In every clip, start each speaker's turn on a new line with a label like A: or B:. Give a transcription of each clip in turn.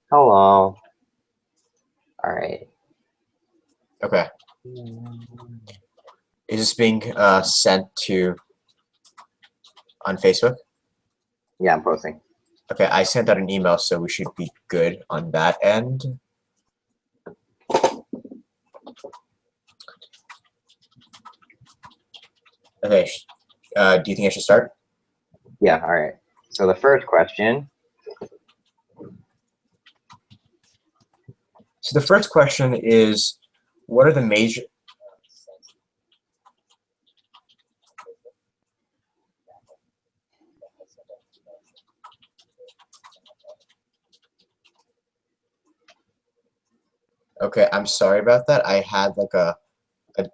A: Hello. All right.
B: Okay. Is this being sent to on Facebook?
A: Yeah, I'm posting.
B: Okay, I sent out an email, so we should be good on that end. Okay, do you think I should start?
A: Yeah, all right. So the first question.
B: So the first question is, what are the major... Okay, I'm sorry about that. I had like a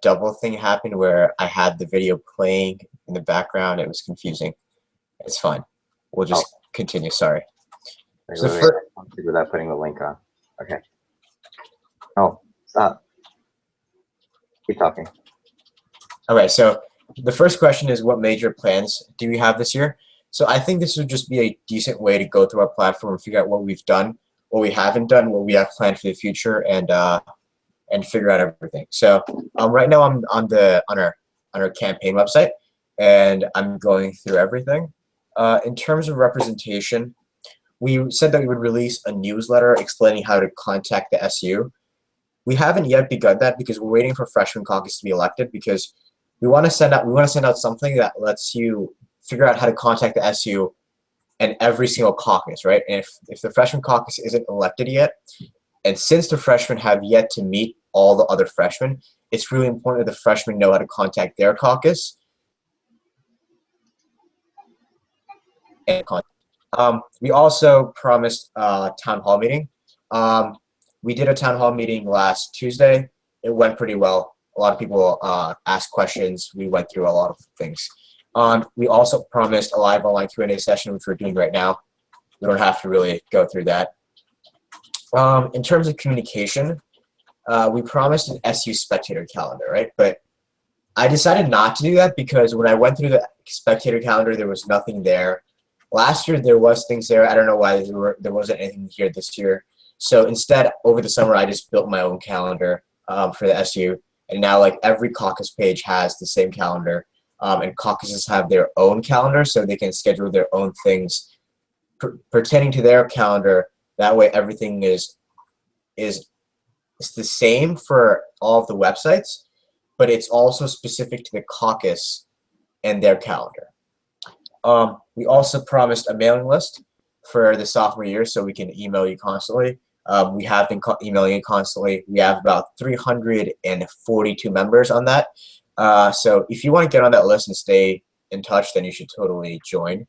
B: double thing happen where I had the video playing in the background. It was confusing. It's fine. We'll just continue. Sorry.
A: Wait,
B: So
A: wait, wait. I'll see without putting the link on. Okay. Oh, stop. Keep talking.
B: Okay, so the first question is, what major plans do we have this year? So I think this would just be a decent way to go through our platform and figure out what we've done, what we haven't done, what we have planned for the future, and figure out everything. So right now I'm on our campaign website, and I'm going through everything. In terms of representation, we said that we would release a newsletter explaining how to contact the SU. We haven't yet begun that because we're waiting for freshman caucus to be elected, because we want to send out something that lets you figure out how to contact the SU and every single caucus, right? And if the freshman caucus isn't elected yet, and since the freshmen have yet to meet all the other freshmen, it's really important that the freshmen know how to contact their caucus. And we also promised a town hall meeting. We did a town hall meeting last Tuesday. It went pretty well. A lot of people asked questions. We went through a lot of things. We also promised a live online Q&A session, which we're doing right now. We don't have to really go through that. In terms of communication, we promised an SU spectator calendar, right? But I decided not to do that because when I went through the spectator calendar, there was nothing there. Last year, there was things there. I don't know why there wasn't anything here this year. So instead, over the summer, I just built my own calendar for the SU. And now, like, every caucus page has the same calendar. And caucuses have their own calendar, so they can schedule their own things pertaining to their calendar. That way, everything is the same for all of the websites, but it's also specific to the caucus and their calendar. We also promised a mailing list for the sophomore year, so we can email you constantly. We have been emailing you constantly. We have about 342 members on that. So if you want to get on that list and stay in touch, then you should totally join.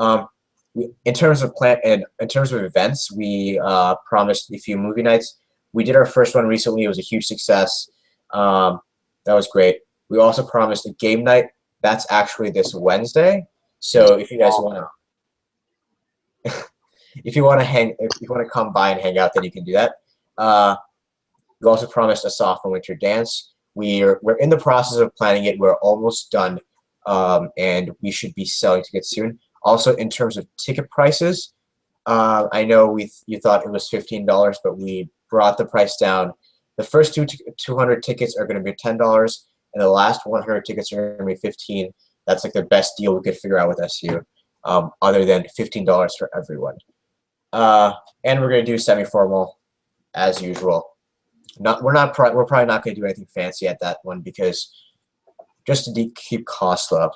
B: In terms of events, we promised a few movie nights. We did our first one recently. It was a huge success. That was great. We also promised a game night. That's actually this Wednesday. So if you guys want to, if you want to come by and hang out, then you can do that. We also promised a sophomore winter dance. We're in the process of planning it. We're almost done, and we should be selling tickets soon. Also, in terms of ticket prices, I know you thought it was $15, but we brought the price down. The first 200 tickets are going to be $10, and the last 100 tickets are going to be $15. That's like the best deal we could figure out with SU, other than $15 for everyone. And we're going to do semi-formal as usual. We're probably not going to do anything fancy at that one, because just to keep costs low.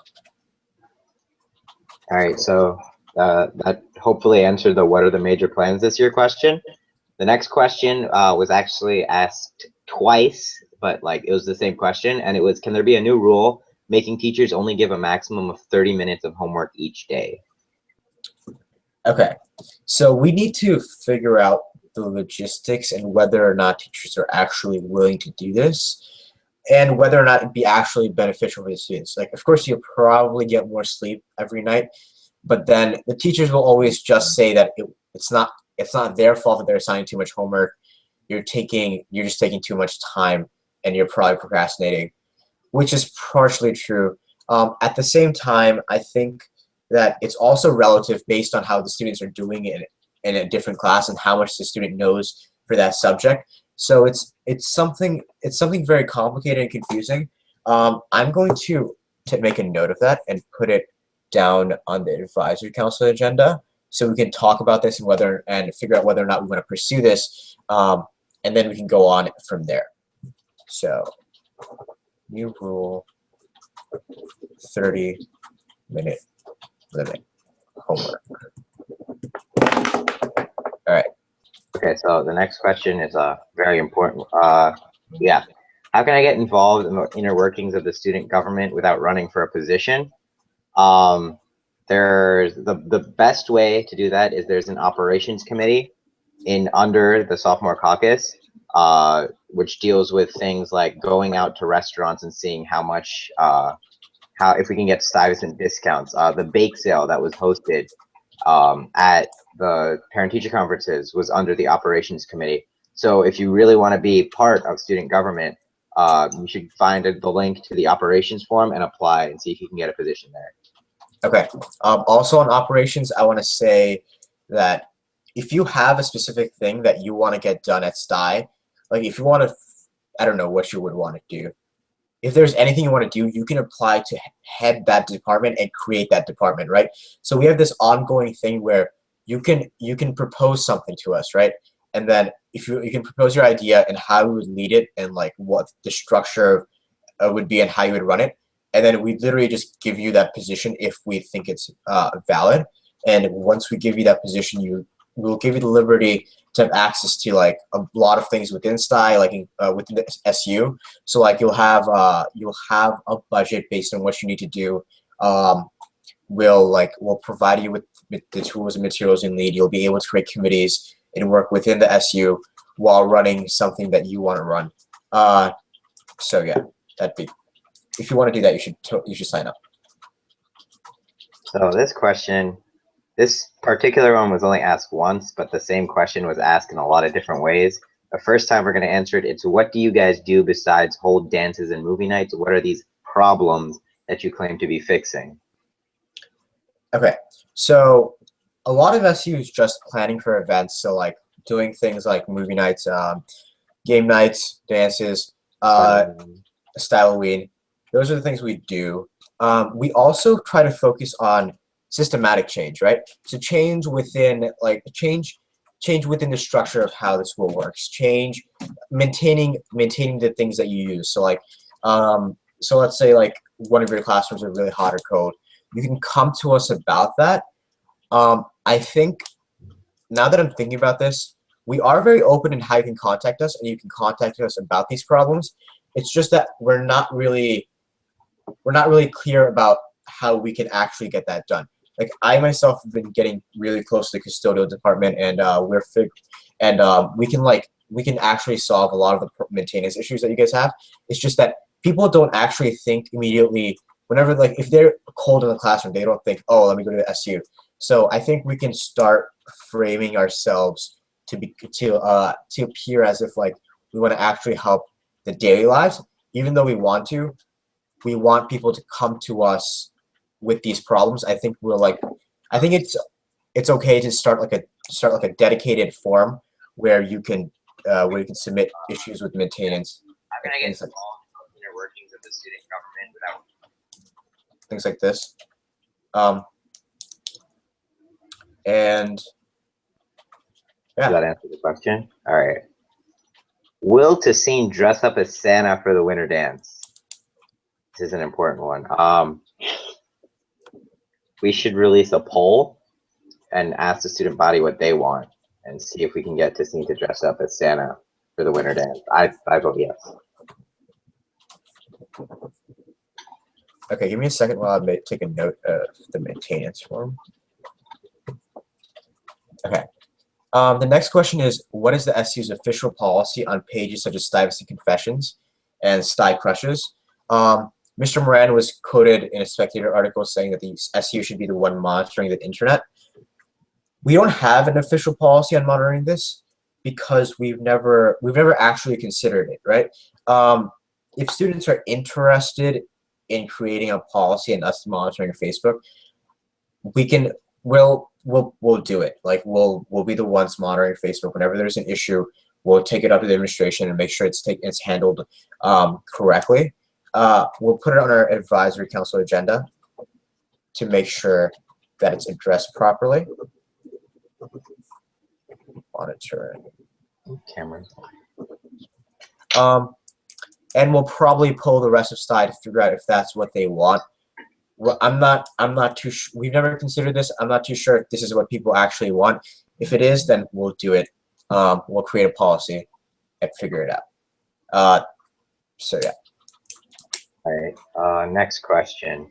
A: All right, so that hopefully answered the what are the major plans this year question. The next question was actually asked twice, but like it was the same question, and it was, can there be a new rule making teachers only give a maximum of 30 minutes of homework each day?
B: Okay, so we need to figure out the logistics and whether or not teachers are actually willing to do this, and whether or not it'd be actually beneficial for the students. Like, of course, you'll probably get more sleep every night, but then the teachers will always just say that it's not their fault that they're assigning too much homework. You're just taking too much time, and you're probably procrastinating, which is partially true. At the same time, I think that it's also relative based on how the students are doing it in a different class and how much the student knows for that subject. So it's something very complicated and confusing. I'm going to make a note of that and put it down on the advisory council agenda, so we can talk about this and figure out whether or not we want to pursue this, and then we can go on from there. So, new rule, 30-minute limit homework. All right.
A: Okay, so the next question is very important. Yeah, how can I get involved in the inner workings of the student government without running for a position? There's the best way to do that is there's an operations committee under the Sophomore Caucus, which deals with things like going out to restaurants and seeing how much, if we can get Stuyvesant discounts. The bake sale that was hosted at the parent-teacher conferences was under the operations committee. So if you really want to be part of student government, you should find the link to the operations form and apply and see if you can get a position there.
B: Okay. Also on operations, I want to say that if you have a specific thing that you want to get done at STY, like if you want to, I don't know what you would want to do. If there's anything you want to do, you can apply to head that department and create that department, right? So we have this ongoing thing where you can propose something to us, right? And then if you can propose your idea and how you would lead it and like what the structure would be and how you would run it. And then we literally just give you that position if we think it's valid. And once we give you that position, we'll give you the liberty to have access to like a lot of things within STY, like within the SU. So like you'll have a budget based on what you need to do. We'll provide you with the tools and materials you need. You'll be able to create committees and work within the SU while running something that you want to run. So yeah, if you want to do that, you should sign up.
A: So this particular one was only asked once, but the same question was asked in a lot of different ways. The first time we're going to answer it, it's what do you guys do besides hold dances and movie nights? What are these problems that you claim to be fixing?
B: Okay, so a lot of SU is just planning for events. So like doing things like movie nights, game nights, dances, Styleween. Those are the things we do. We also try to focus on systematic change, right? So change within the structure of how the school works. Maintaining the things that you use. So like, so let's say like one of your classrooms are really hot or cold. You can come to us about that. I think now that I'm thinking about this, we are very open in how you can contact us, and you can contact us about these problems. It's just that we're not really clear about how we can actually get that done. Like I myself have been getting really close to the custodial department, and we can actually solve a lot of the maintenance issues that you guys have. It's just that people don't actually think immediately whenever, like, if they're cold in the classroom, they don't think, oh, let me go to the SU. So I think we can start framing ourselves to appear as if like we want to actually help the daily lives, even though we want people to come to us with these problems. I think it's okay to start like a dedicated form where you can submit issues with maintenance.
A: How can I get involved in the inner workings of the student government without
B: things like this? And yeah.
A: Does that answer the question? All right. Will Tassine dress up as Santa for the winter dance? This is an important one. We should release a poll and ask the student body what they want and see if we can get Tassine to dress up as Santa for the winter dance. I vote yes.
B: Okay, give me a second while I take a note of the maintenance form. Okay. The next question is, what is the SU's official policy on pages such as Stuyvesant Confessions and Sty Crushes? Mr. Moran was quoted in a Spectator article saying that the SU should be the one monitoring the internet. We don't have an official policy on monitoring this because we've never actually considered it, right? If students are interested in creating a policy and us monitoring Facebook, we can we'll do it. Like we'll be the ones monitoring Facebook whenever there's an issue. We'll take it up to the administration and make sure it's handled correctly. We'll put it on our advisory council agenda to make sure that it's addressed properly. Monitoring.
A: Cameron.
B: And we'll probably pull the rest of STI to figure out if that's what they want. Well, I'm not too we've never considered this. I'm not too sure if this is what people actually want. If it is, then we'll do it. We'll create a policy and figure it out. So yeah.
A: All right. Next question.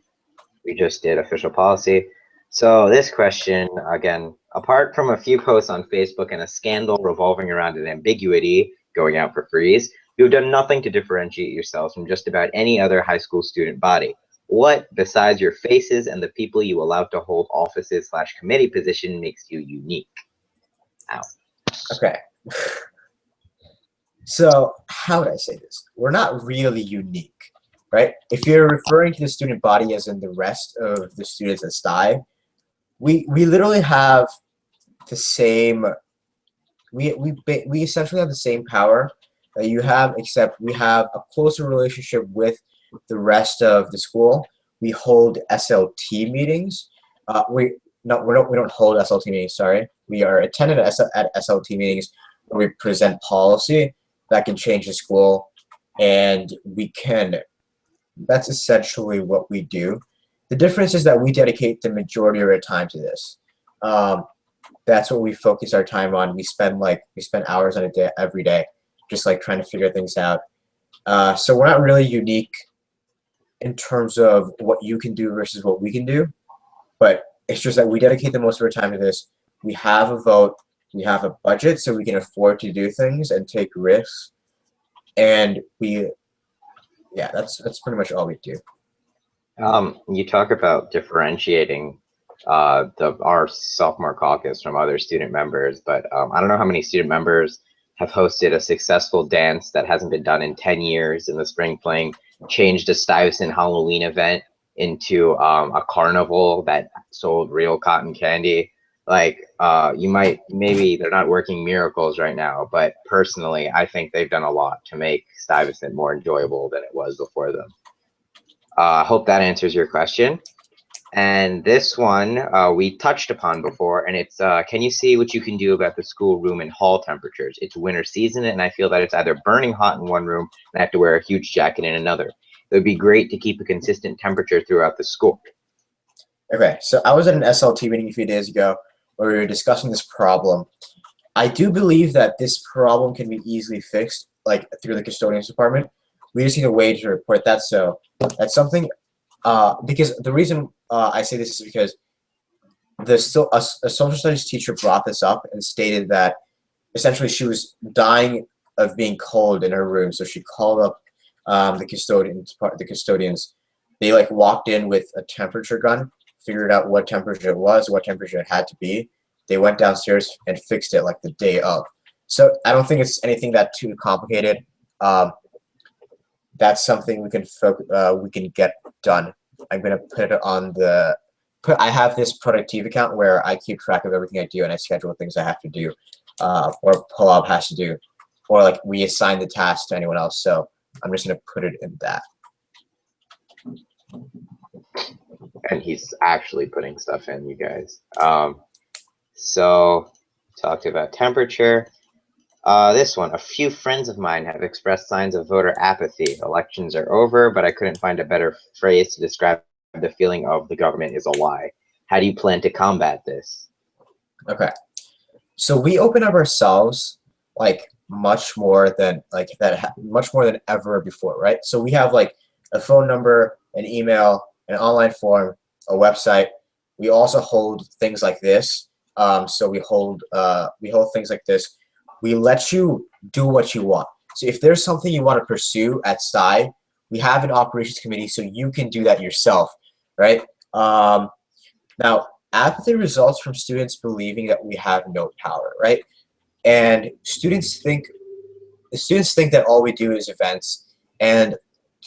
A: We just did official policy. So this question, again, apart from a few posts on Facebook and a scandal revolving around an ambiguity going out for freeze, you've done nothing to differentiate yourselves from just about any other high school student body. What, besides your faces and the people you allow to hold offices / committee position, makes you unique? Ow.
B: Okay. So how would I say this? We're not really unique, right? If you're referring to the student body as in the rest of the students at STI, we literally have the same. We essentially have the same power that you have, except we have a closer relationship with the rest of the school. We hold SLT meetings. We don't hold SLT meetings. Sorry, we are attended at SLT meetings where we present policy that can change the school, and we can. That's essentially what we do. The difference is that we dedicate the majority of our time to this. That's what we focus our time on. We spend hours on a day every day, just like trying to figure things out. So we're not really unique in terms of what you can do versus what we can do, but it's just that we dedicate the most of our time to this. We have a vote, we have a budget, so we can afford to do things and take risks, and that's pretty much all we do.
A: You talk about differentiating our sophomore caucus from other student members, but I don't know how many student members have hosted a successful dance that hasn't been done in 10 years in the spring fling, changed a Stuyvesant Halloween event into a carnival that sold real cotton candy. Like, maybe they're not working miracles right now, but personally, I think they've done a lot to make Stuyvesant more enjoyable than it was before them. Hope that answers your question. And this one we touched upon before, and it's can you see what you can do about the school room and hall temperatures? It's winter season, and I feel that it's either burning hot in one room and I have to wear a huge jacket in another. It would be great to keep a consistent temperature throughout the school.
B: Okay, so I was at an SLT meeting a few days ago where we were discussing this problem. I do believe that this problem can be easily fixed, like through the custodian's department. We just need a way to report that. So that's something. Because the reason I say this is because a social studies teacher brought this up and stated that essentially she was dying of being cold in her room, so she called up the custodians. They walked in with a temperature gun, figured out what temperature it was, what temperature it had to be. They went downstairs and fixed it like the day of. So I don't think it's anything that too complicated. That's something we can get done. I'm gonna put it on I have this productive account where I keep track of everything I do and I schedule things I have to do, or pull-up has to do, or we assign the task to anyone else. So I'm just gonna put it in that.
A: And he's actually putting stuff in, you guys. So talked about temperature. This one, a few friends of mine have expressed signs of voter apathy. Elections are over, but I couldn't find a better phrase to describe the feeling of the government is a lie. How do you plan to combat this?
B: Okay, so we open up ourselves much more than ever before, right? So we have a phone number, an email, an online form, a website. We also hold things like this. So we hold things like this. We let you do what you want. So if there's something you want to pursue at STI, we have an operations committee, so you can do that yourself, right? Now, apathy results from students believing that we have no power, right? And students think that all we do is events. And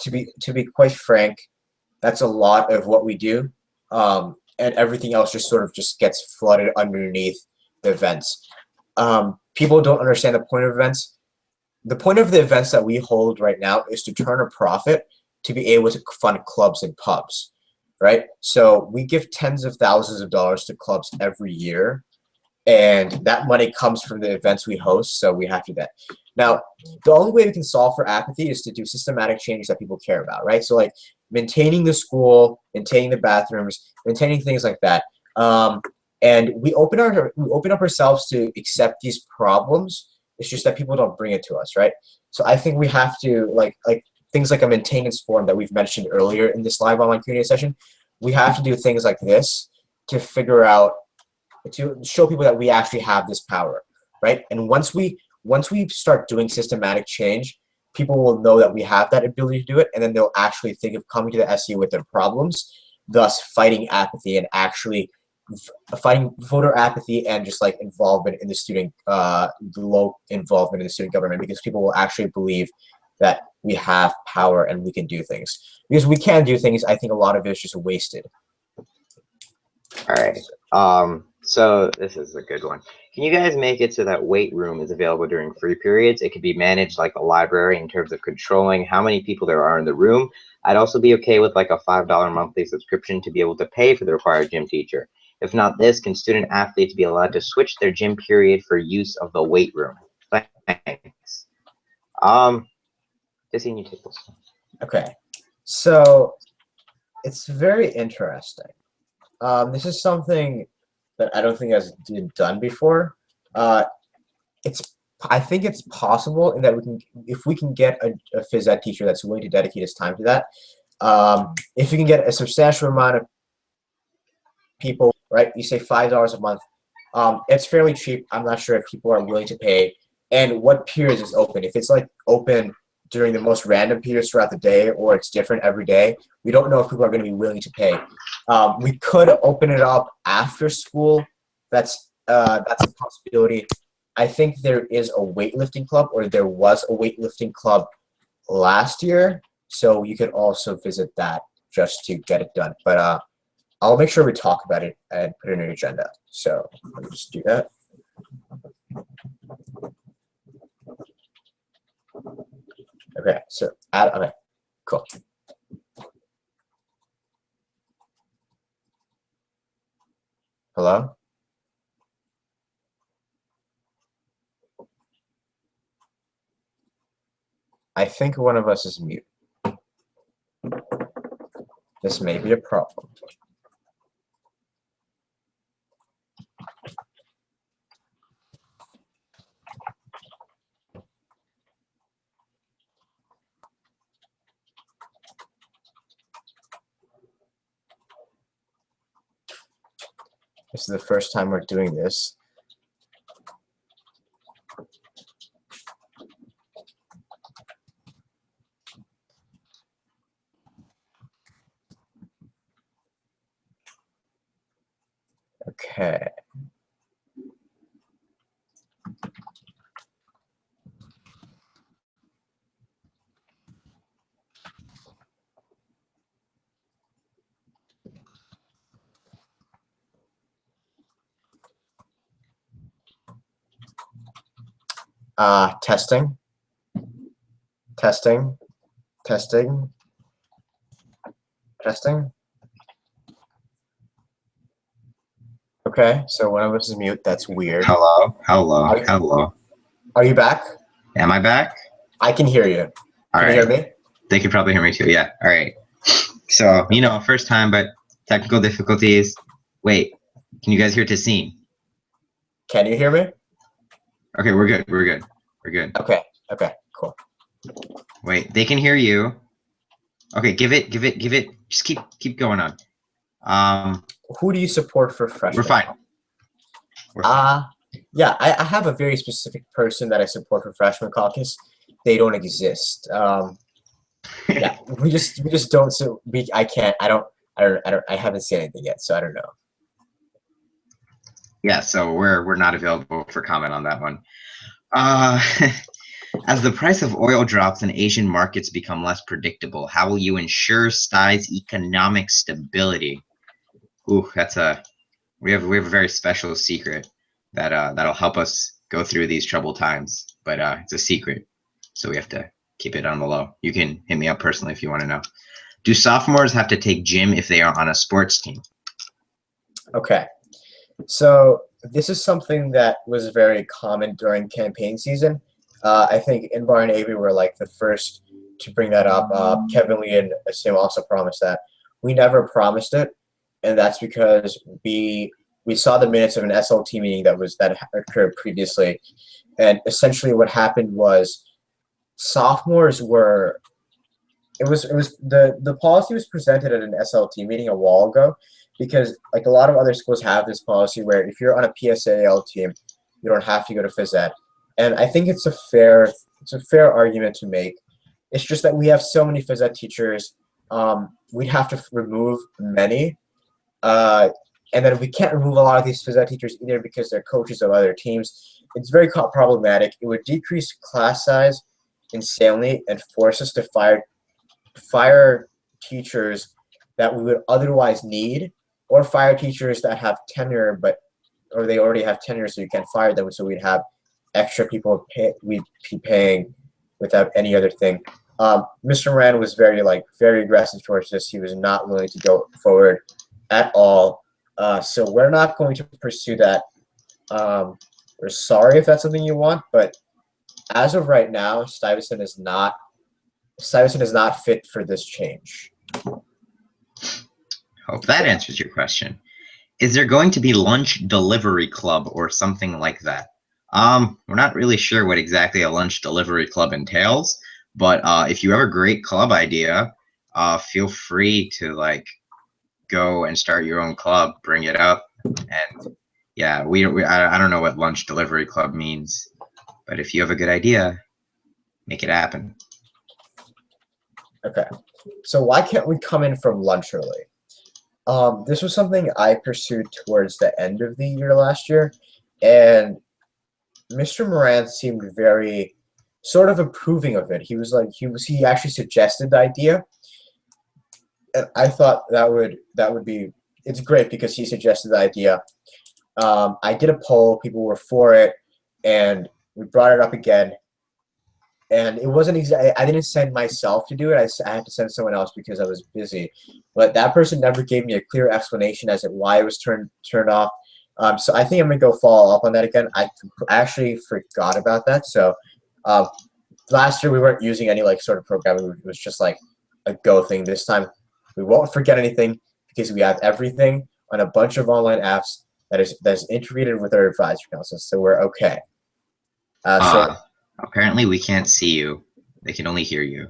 B: to be quite frank, that's a lot of what we do. and everything else just sort of just gets flooded underneath the events. People don't understand the point of events. The point of the events that we hold right now is to turn a profit to be able to fund clubs and pubs, right? So we give tens of thousands of dollars to clubs every year, and that money comes from the events we host, so we have to do that. Now, the only way we can solve for apathy is to do systematic changes that people care about, right? So like maintaining the school, maintaining the bathrooms, maintaining things like that. And we open up ourselves to accept these problems. It's just that people don't bring it to us, right? So I think we have to like things like a maintenance form that we've mentioned earlier in this live online Q&A session. We have to do things like this to figure out, to show people that we actually have this power, right? And once we start doing systematic change, people will know that we have that ability to do it, and then they'll actually think of coming to the SU with their problems, thus fighting apathy and actually fighting voter apathy and just like involvement in the student, low involvement in the student government, because people will actually believe that we have power and we can do things. Because we can do things, I think a lot of it is just wasted.
A: All right. So this is a good one. Can you guys make it so that weight room is available during free periods? It could be managed like a library in terms of controlling how many people there are in the room. I'd also be okay with like a $5 monthly subscription to be able to pay for the required gym teacher. If not this, can student athletes be allowed to switch their gym period for use of the weight room? Thanks. Just seeing you take this. Okay.
B: So it's very interesting. This is something that I don't think has been done before. I think it's possible in that if we can get a phys ed teacher that's willing to dedicate his time to that. If you can get a substantial amount of people, right? You say $5 a month. It's fairly cheap. I'm not sure if people are willing to pay. And what periods is open? If it's like open during the most random periods throughout the day, or it's different every day, we don't know if people are going to be willing to pay. We could open it up after school. That's a possibility. I think there is a weightlifting club, or there was a weightlifting club last year, so you could also visit that just to get it done. But I'll make sure we talk about it and put it in an agenda. So let me just do that. Okay, so okay, cool. Hello? I think one of us is mute. This may be a problem. This is the first time we're doing this. Okay. Testing. Testing. Testing. Testing. Okay, so one of us is mute. That's weird.
A: Hello, hello, hello.
B: Are you back?
A: Am I back?
B: I can hear you. Can you hear me?
A: They can probably hear me too. Yeah. All right. So, you know, first time, but technical difficulties. Wait, can you guys hear Tassine?
B: Can you hear me?
A: Okay, we're good. We're good. We're good.
B: Okay. Okay. Cool.
A: Wait, they can hear you. Okay, give it. Just keep going on.
B: Who do you support for freshmen?
A: We're fine.
B: Yeah, I have a very specific person that I support for freshman caucus. They don't exist. Yeah, we just don't. So I can't. I haven't seen anything yet, so I don't know.
A: Yeah, so we're not available for comment on that one. As the price of oil drops and Asian markets become less predictable, how will you ensure Stai's economic stability? Ooh, we have a very special secret that that'll help us go through these troubled times. But it's a secret, so we have to keep it on the low. You can hit me up personally if you want to know. Do sophomores have to take gym if they are on a sports team?
B: Okay. So this is something that was very common during campaign season. I think Inbar and Avery were like the first to bring that up. Kevin Lee and Asim also promised that. We never promised it, and that's because we saw the minutes of an SLT meeting that occurred previously, and essentially what happened was sophomores were the policy was presented at an SLT meeting a while ago, because like a lot of other schools have this policy where if you're on a PSAL team, you don't have to go to phys ed, and I think it's a fair argument to make. It's just that we have so many phys ed teachers, we'd have to remove many, and then we can't remove a lot of these phys ed teachers either because they're coaches of other teams. It's very problematic. It would decrease class size insanely and force us to fire teachers that we would otherwise need, or fire teachers that have tenure or they already have tenure, so you can't fire them, so we'd have extra people we'd be paying without any other thing. Mr. Moran was very aggressive towards this. He was not willing to go forward at all. So we're not going to pursue that. We're sorry if that's something you want, but as of right now, Stuyvesant is not fit for this change.
A: Hope that answers your question. Is there going to be lunch delivery club or something like that? We're not really sure what exactly a lunch delivery club entails, but if you have a great club idea, feel free to go and start your own club, bring it up, and yeah, I don't know what lunch delivery club means, but if you have a good idea, make it happen.
B: Okay, so why can't we come in from lunch early? This was something I pursued towards the end of the year last year, and Mr. Moran seemed very sort of approving of it. He actually suggested the idea, and I thought that would be, it's great because he suggested the idea. I did a poll, people were for it, and we brought it up again. And it wasn't exactly, I didn't send myself to do it. I had to send someone else because I was busy. But that person never gave me a clear explanation as to why it was turned off. So I think I'm going to go follow up on that again. I actually forgot about that. So last year we weren't using any sort of programming. It was just like a go thing. This time we won't forget anything because we have everything on a bunch of online apps that's integrated with our advisory council. So we're okay.
A: Apparently we can't see you. They can only hear you.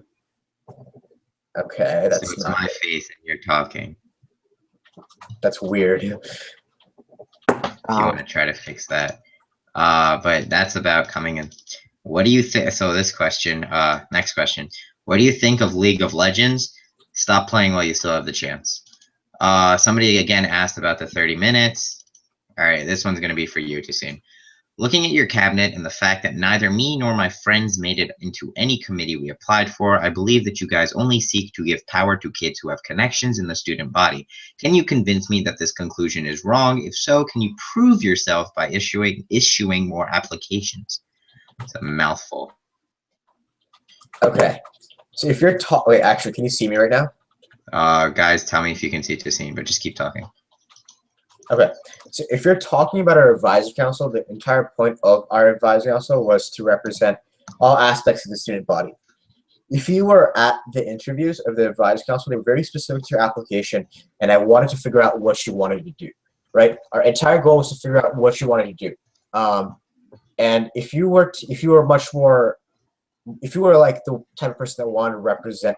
B: Okay, that's
A: so it's my face and you're talking.
B: That's weird.
A: If you want to try to fix that. But that's about coming in. What do you think? So this question, next question. What do you think of League of Legends? Stop playing while you still have the chance. Somebody again asked about the 30 minutes. All right, this one's going to be for you, Toussaint. Looking at your cabinet and the fact that neither me nor my friends made it into any committee we applied for, I believe that you guys only seek to give power to kids who have connections in the student body. Can you convince me that this conclusion is wrong? If so, can you prove yourself by issuing more applications? It's a mouthful.
B: Okay. So if you're wait, actually, can you see me right now?
A: Guys, tell me if you can see Toussaint, but just keep talking.
B: Okay, so if you're talking about our advisory council, the entire point of our advisory council was to represent all aspects of the student body. If you were at the interviews of the advisory council, they were very specific to your application, and I wanted to figure out what you wanted to do, right? Our entire goal was to figure out what you wanted to do. And if you were like the type of person that wanted to represent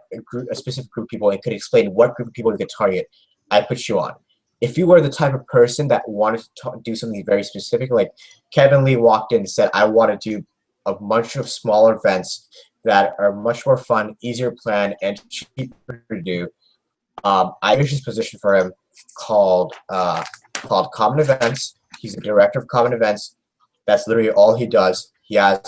B: a specific group of people and could explain what group of people you could target, I put you on. If you were the type of person that wanted to do something very specific, like Kevin Lee walked in and said, I want to do a bunch of smaller events that are much more fun, easier to plan, and cheaper to do, I used this position for him called Common Events. He's the director of Common Events. That's literally all he does. He has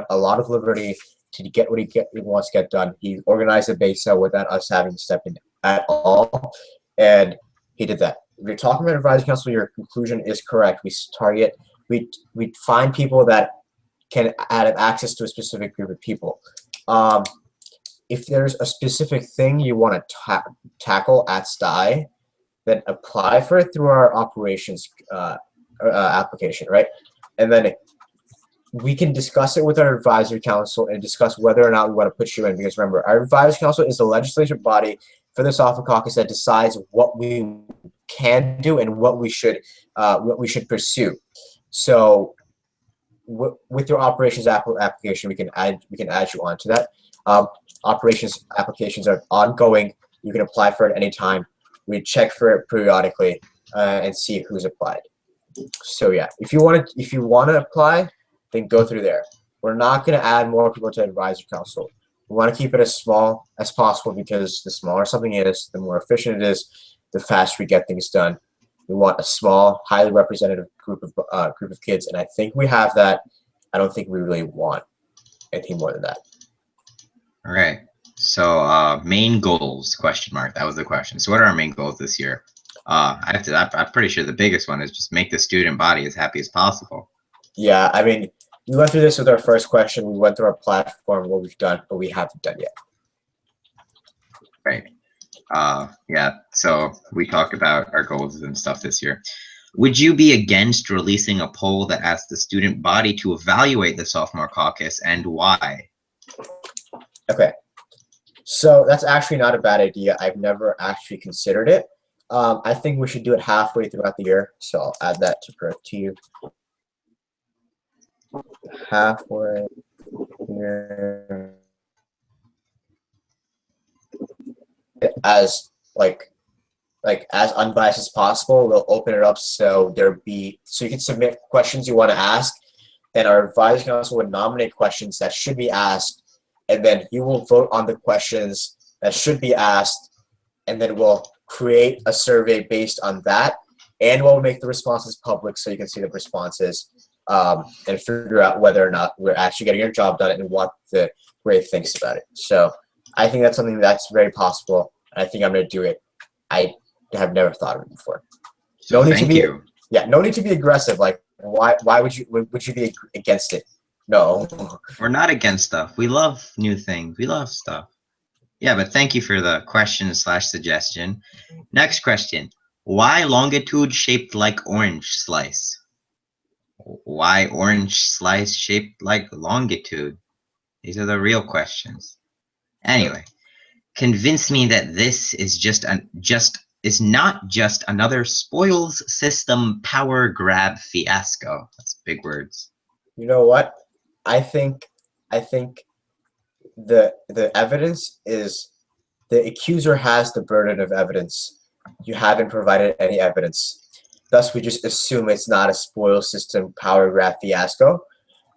B: a lot of liberty to get what he wants to get done. He organized the base without us having to step in at all. And he did that. If you're talking about advisory council, your conclusion is correct. We find people that can have access to a specific group of people. If there's a specific thing you want to tackle at STI, then apply for it through our operations application, right? And then we can discuss it with our advisory council and discuss whether or not we want to put you in. Because remember, our advisory council is the legislative body for the Sophomore Caucus that decides what we can do and what we should pursue. So with your operations application, we can add you onto that. Operations applications are ongoing. You can apply for it anytime. We check for it periodically and see who's applied. So yeah, if you want to apply, then go through there. We're not going to add more people to advisory council. We want to keep it as small as possible because the smaller something is, the more efficient it is, the faster we get things done. We want a small, highly representative group of kids, and I think we have that. I don't think we really want anything more than that.
A: All right. So main goals, question mark. That was the question. So what are our main goals this year? I'm pretty sure the biggest one is just make the student body as happy as possible.
B: Yeah, I mean, we went through this with our first question. We went through our platform, what we've done, but we haven't done yet.
A: Right. Yeah, so we talked about our goals and stuff this year. Would you be against releasing a poll that asks the student body to evaluate the Sophomore Caucus, and why?
B: Okay, so that's actually not a bad idea. I've never actually considered it. I think we should do it halfway throughout the year, so I'll add that to you. Halfway here. As as unbiased as possible. We'll open it up so you can submit questions you want to ask, and our advisory council would nominate questions that should be asked, and then you will vote on the questions that should be asked, and then we'll create a survey based on that, and we'll make the responses public so you can see the responses and figure out whether or not we're actually getting our job done and what the grade thinks about it. So I think that's something that's very possible. I think I'm going to do it. I have never thought of it before.
A: So thank you.
B: Yeah, no need to be aggressive. Like, why would you be against it? No.
A: We're not against stuff. We love new things. We love stuff. Yeah, but thank you for the question / suggestion. Next question. Why longitude shaped like orange slice? Why orange slice shaped like longitude? These are the real questions. Anyway, convince me that this is not just another spoils system power grab fiasco. That's big words.
B: You know what? I think the evidence is the accuser has the burden of evidence. You haven't provided any evidence. Thus, we just assume it's not a spoil system power grab fiasco.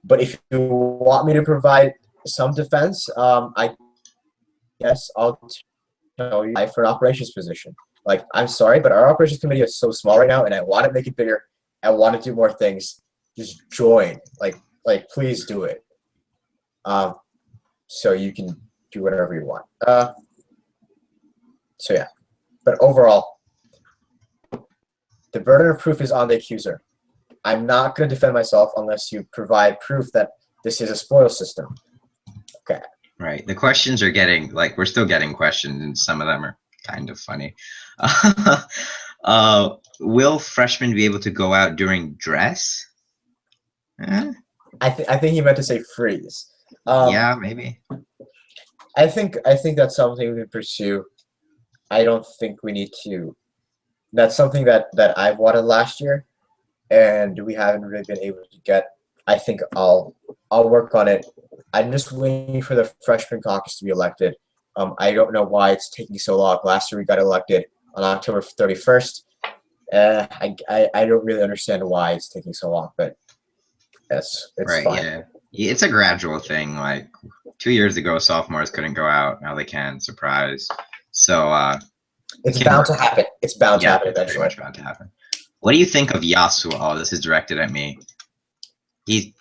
B: But if you want me to provide some defense, I guess I'll tell you for an operations position. Like, I'm sorry, but our operations committee is so small right now, and I want to make it bigger. I want to do more things. Just join. Like please do it. So you can do whatever you want. So yeah, but overall, the burden of proof is on the accuser. I'm not going to defend myself unless you provide proof that this is a spoil system. Okay.
A: Right. The questions are getting, we're still getting questions, and some of them are kind of funny. Will freshmen be able to go out during dress?
B: I think he meant to say freeze.
A: Yeah, maybe.
B: I think that's something we pursue. I don't think we need to. That's something that I've wanted last year, and we haven't really been able to get. I think I'll work on it. I'm just waiting for the freshman caucus to be elected. I don't know why it's taking so long. Last year we got elected on October 31st. I don't really understand why it's taking so long, but it's
A: right,
B: fine.
A: Yeah. It's a gradual thing. Like 2 years ago, sophomores couldn't go out. Now they can. Surprise. So
B: it's bound to happen. It's bound to happen eventually.
A: Pretty much bound to happen. What do you think of Yasu? Oh, this is directed at me. He's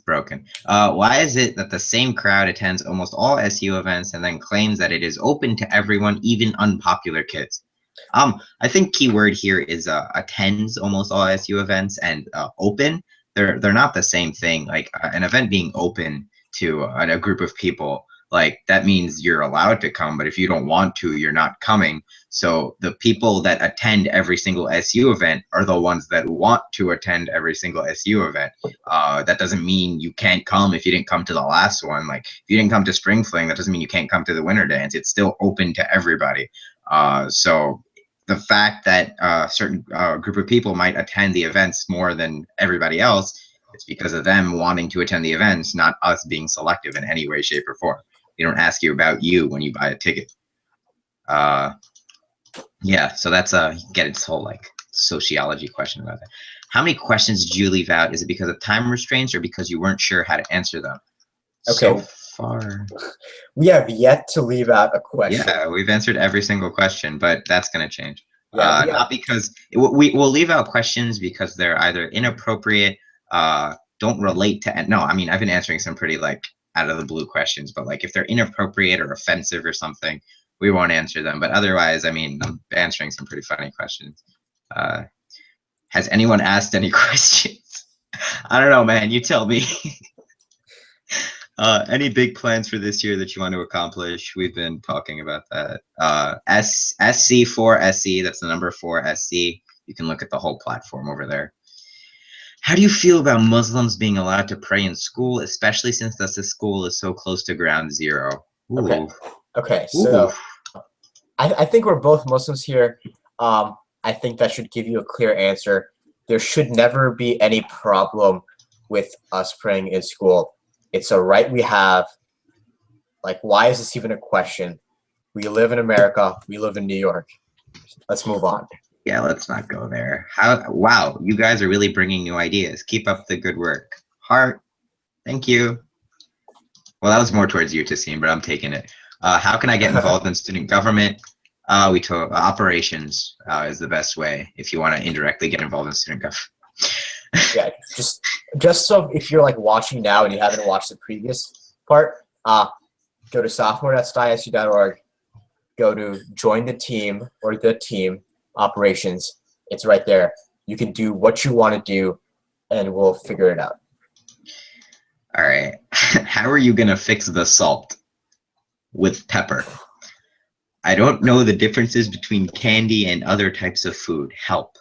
A: broken. Why is it that the same crowd attends almost all SU events and then claims that it is open to everyone, even unpopular kids? I think keyword here is attends almost all SU events, and open. They're not the same thing. Like an event being open to a group of people, like that means you're allowed to come, but if you don't want to, you're not coming. So the people that attend every single SU event are the ones that want to attend every single SU event. That doesn't mean you can't come if you didn't come to the last one. Like if you didn't come to Spring Fling, that doesn't mean you can't come to the Winter Dance. It's still open to everybody. So the fact that a certain group of people might attend the events more than everybody else, it's because of them wanting to attend the events, not us being selective in any way, shape, or form. They don't ask you about you when you buy a ticket. Yeah, so that's get its whole like sociology question about that. How many questions did you leave out? Is it because of time restraints or because you weren't sure how to answer them?
B: Okay.
A: So far,
B: we have yet to leave out a question.
A: Yeah, we've answered every single question, but that's going to change.
B: Yeah,
A: not because we'll leave out questions because they're either inappropriate, don't relate to. No, I mean I've been answering some pretty like out of the blue questions, but like if they're inappropriate or offensive or something, we won't answer them. But otherwise, I mean, I'm answering some pretty funny questions. Has anyone asked any questions? I don't know, man. You tell me. Any big plans for this year that you want to accomplish? We've been talking about that. SC4SC, that's the number 4SC. You can look at the whole platform over there. How do you feel about Muslims being allowed to pray in school, especially since the school is so close to ground zero? Ooh.
B: Okay. So I think we're both Muslims here. I think that should give you a clear answer. There should never be any problem with us praying in school. It's a right we have. Like, why is this even a question? We live in America. We live in New York. Let's move on.
A: Yeah, let's not go there. Wow, you guys are really bringing new ideas. Keep up the good work. Heart, thank you. Well, that was more towards you, Tassim, but I'm taking it. How can I get involved in student government? We told operations is the best way if you want to indirectly get involved in student government.
B: Yeah, just so if you're like watching now and you haven't watched the previous part, go to sophomore.styisu.org, go to join the team or the team operations. It's right there. You can do what you want to do and we'll figure it out.
A: All right. How are you going to fix the salt with pepper? I don't know the differences between candy and other types of food. Help.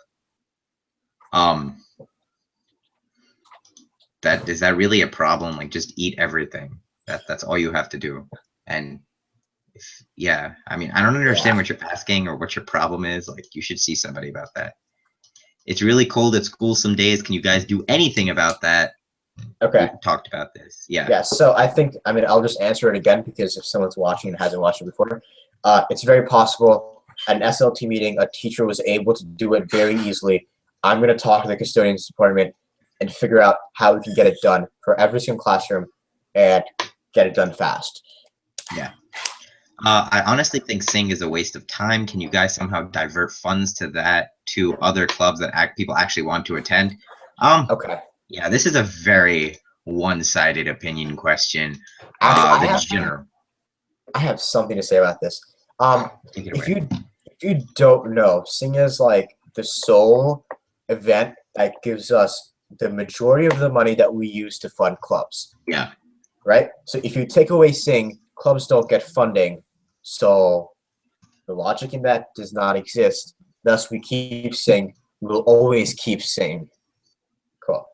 A: Is that really a problem? Like, just eat everything. That's all you have to do. And yeah, I mean, I don't understand what you're asking or what your problem is. Like, you should see somebody about that. It's really cold at school some days. Can you guys do anything about that?
B: Okay.
A: We talked about this. Yeah.
B: Yeah. So I think, I mean, I'll just answer it again because if someone's watching and hasn't watched it before, it's very possible at an SLT meeting, a teacher was able to do it very easily. I'm going to talk to the custodians department and figure out how we can get it done for every single classroom and get it done fast.
A: Yeah. I honestly think Zheng is a waste of time. Can you guys somehow divert funds to that, to other clubs that people actually want to attend?
B: Okay.
A: Yeah, this is a very one-sided opinion question.
B: I have something to say about this. If you don't know, Zheng is like the sole event that gives us the majority of the money that we use to fund clubs.
A: Yeah.
B: Right? So if you take away Zheng, clubs don't get funding. So the logic in that does not exist. Thus, we keep Zheng. We will always keep Zheng. Cool.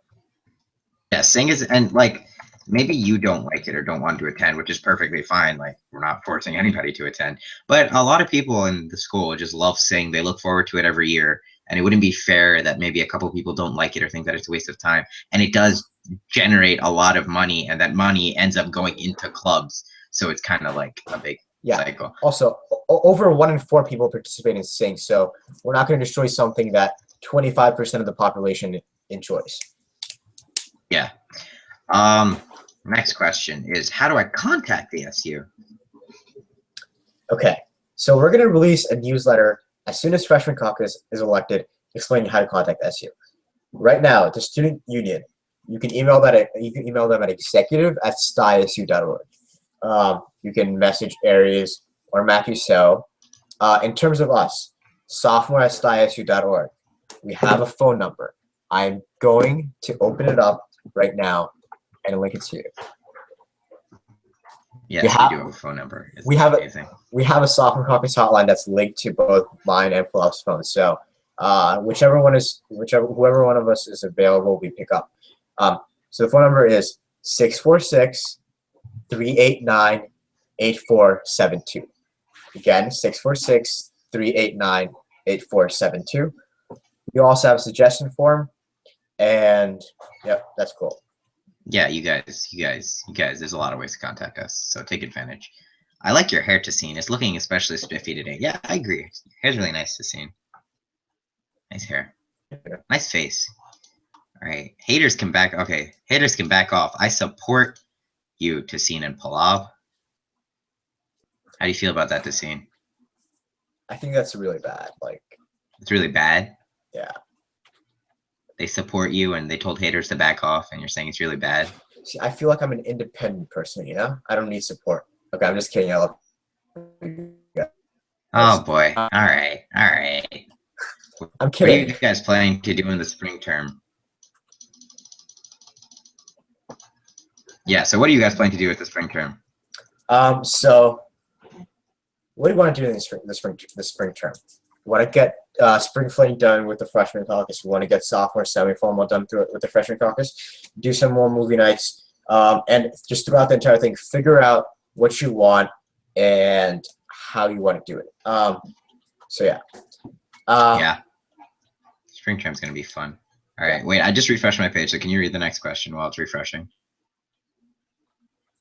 A: Yeah, Zheng is, and like, maybe you don't like it or don't want to attend, which is perfectly fine. Like, we're not forcing anybody to attend. But a lot of people in the school just love Zheng. They look forward to it every year. And it wouldn't be fair that maybe a couple people don't like it or think that it's a waste of time. And it does generate a lot of money, and that money ends up going into clubs. So it's kind of like a big cycle.
B: Also, over 1 in 4 people participate in Zheng. So we're not going to destroy something that 25% of the population enjoys.
A: Yeah. Next question is, how do I contact the SU?
B: Okay. So we're going to release a newsletter as soon as Freshman Caucus is elected, explaining how to contact SU. Right now, the student union, you can email them at executive@styisu.org. You can message Aries or Matthew So. In terms of us, sophomore@styisu.org. We have a phone number. I'm going to open it up right now and link it to you.
A: Yes, we do have a phone number. It's amazing.
B: We have a Sophomore Caucus hotline that's linked to both mine and Pulov's phone. So whoever one of us is available, we pick up. So the phone number is 646-389-8472. Again, 646-389-8472. We also have a suggestion form, and yep, that's cool.
A: Yeah, you guys, there's a lot of ways to contact us, so take advantage. I like your hair, Tassine. It's looking especially spiffy today. Yeah, I agree. Your hair's really nice, Tassine. Nice hair. Nice face. All right. Haters can back. Okay. Haters can back off. I support you, Tassine and Pulov. How do you feel about that, Tassine?
B: I think that's really bad.
A: It's really bad?
B: Yeah.
A: They support you and they told haters to back off, and you're saying it's really bad?
B: See, I feel like I'm an independent person, you know? I don't need support. Okay, I'm just kidding. I love you guys.
A: Oh, boy. All right. All right.
B: I'm kidding.
A: What are you guys planning to do in the spring term? Yeah, so what are you guys planning to do with the spring term?
B: So what do you want to do in the spring term? We want to get spring fling done with the freshman caucus. We want to get sophomore semi-formal done with the freshman caucus. Do some more movie nights, and just throughout the entire thing, figure out what you want and how you want to do it. So yeah.
A: Yeah. Spring term's gonna be fun. All right, wait. I just refreshed my page, so can you read the next question while it's refreshing?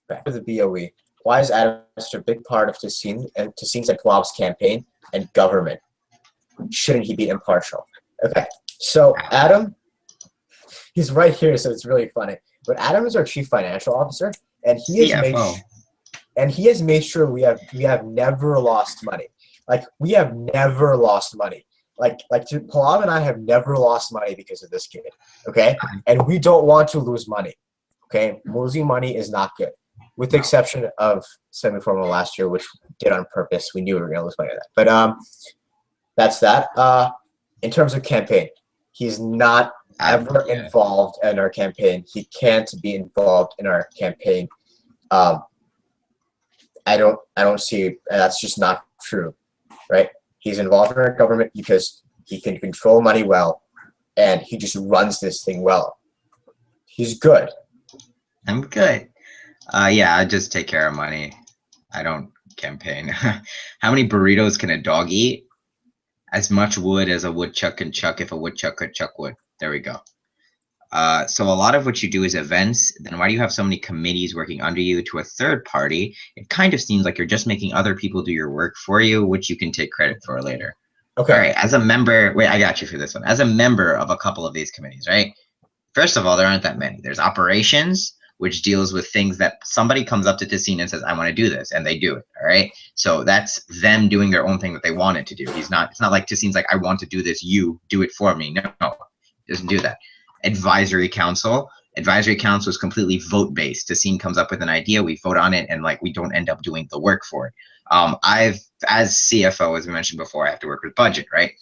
B: Back to the BOE. Why is Adam such a big part of Tassine's and Pulov's campaign and government? Shouldn't he be impartial? Okay, so Adam, he's right here, so it's really funny. But Adam is our chief financial officer, and he has made sure we have never lost money. We have never lost money. Pulav and I have never lost money because of this kid. Okay, and we don't want to lose money. Okay, losing money is not good. With the exception of semi-formal last year, which we did on purpose. We knew we were going to lose money on that. But that's that. In terms of campaign, he's not ever involved in our campaign. He can't be involved in our campaign. I don't see that's just not true, right? He's involved in our government because he can control money well, and he just runs this thing well. He's good.
A: I'm good. Yeah, I just take care of money. I don't campaign. How many burritos can a dog eat? As much wood as a woodchuck can chuck if a woodchuck could chuck wood. There we go. So a lot of what you do is events. Then why do you have so many committees working under you to a third party? It kind of seems like you're just making other people do your work for you, which you can take credit for later. Okay. All right. As a member, wait, I got you for this one. As a member of a couple of these committees, right? First of all, there aren't that many. There's operations, which deals with things that somebody comes up to Tassine and says, I want to do this, and they do it, all right? So that's them doing their own thing that they wanted to do. It's not like Tassine's like, I want to do this, you do it for me. No, he doesn't do that. Advisory council is completely vote-based. Tassine comes up with an idea, we vote on it, and we don't end up doing the work for it. As CFO, as we mentioned before, I have to work with budget, right?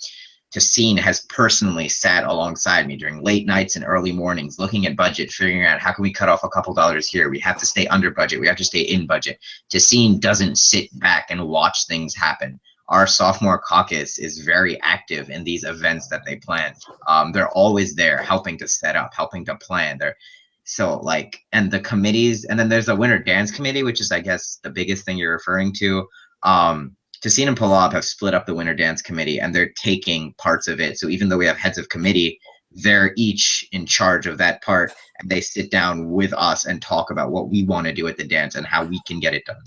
A: Tassine has personally sat alongside me during late nights and early mornings, looking at budget, figuring out how can we cut off a couple dollars here. We have to stay under budget. We have to stay in budget. Tassine doesn't sit back and watch things happen. Our sophomore caucus is very active in these events that they plan. They're always there, helping to set up, helping to plan. And the committees, and then there's the winter dance committee, which is, I guess, the biggest thing you're referring to. Tassine and Pulav have split up the winter dance committee, and they're taking parts of it. So even though we have heads of committee, they're each in charge of that part, and they sit down with us and talk about what we want to do at the dance and how we can get it done.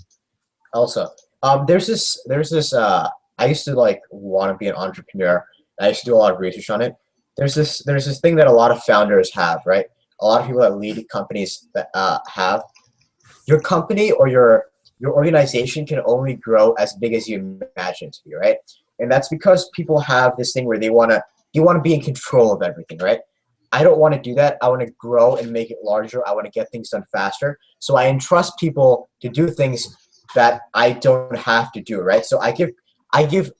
B: Also, there's this I used to want to be an entrepreneur. I used to do a lot of research on it. There's this thing that a lot of founders have, right? A lot of people that lead companies that have. Your company or your organization can only grow as big as you imagine it to be, right? And that's because people have this thing where they want to be in control of everything, right? I don't want to do that. I want to grow and make it larger. I want to get things done faster. So I entrust people to do things that I don't have to do, right? So I give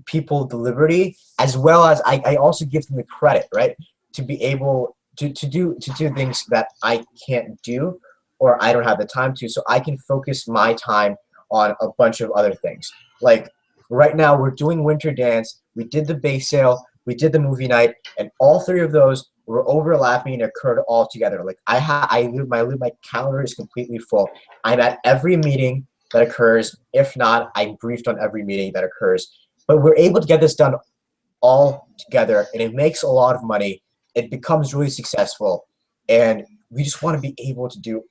B: people the liberty, as well as I also give them the credit, right, to be able to do things that I can't do or I don't have the time to, so I can focus my time on a bunch of other things. Like right now, we're doing winter dance. We did the bake sale. We did the movie night, and all three of those were overlapping and occurred all together. Like my calendar is completely full. I'm at every meeting that occurs. If not, I'm briefed on every meeting that occurs. But we're able to get this done all together, and it makes a lot of money. It becomes really successful, and we just want to be able to do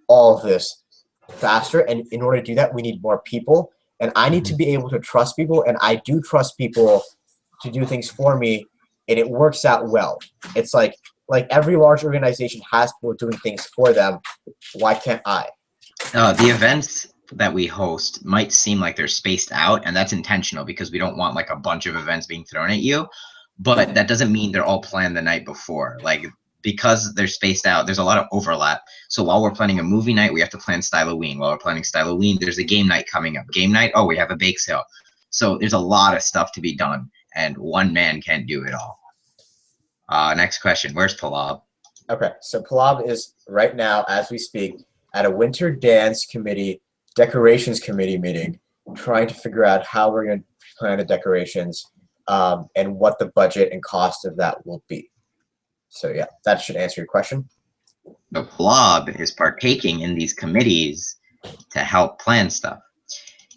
B: all of this faster. And in order to do that, we need more people, and I need to be able to trust people, and I do trust people to do things for me, and it works out well. It's like every large organization has people doing things for them. Why can't I?
A: The events that we host might seem like they're spaced out, and that's intentional because we don't want like a bunch of events being thrown at you, but that doesn't mean they're all planned the night before. Like, because they're spaced out, there's a lot of overlap. So while we're planning a movie night, we have to plan Styloween. While we're planning Styloween, there's a game night coming up. Game night, oh, we have a bake sale. So there's a lot of stuff to be done, and one man can't do it all. Next question, where's Palab?
B: Okay, so Palab is right now, as we speak, at a winter dance committee, decorations committee meeting, trying to figure out how we're going to plan the decorations and what the budget and cost of that will be. So yeah, that should answer your question.
A: The Palab is partaking in these committees to help plan stuff.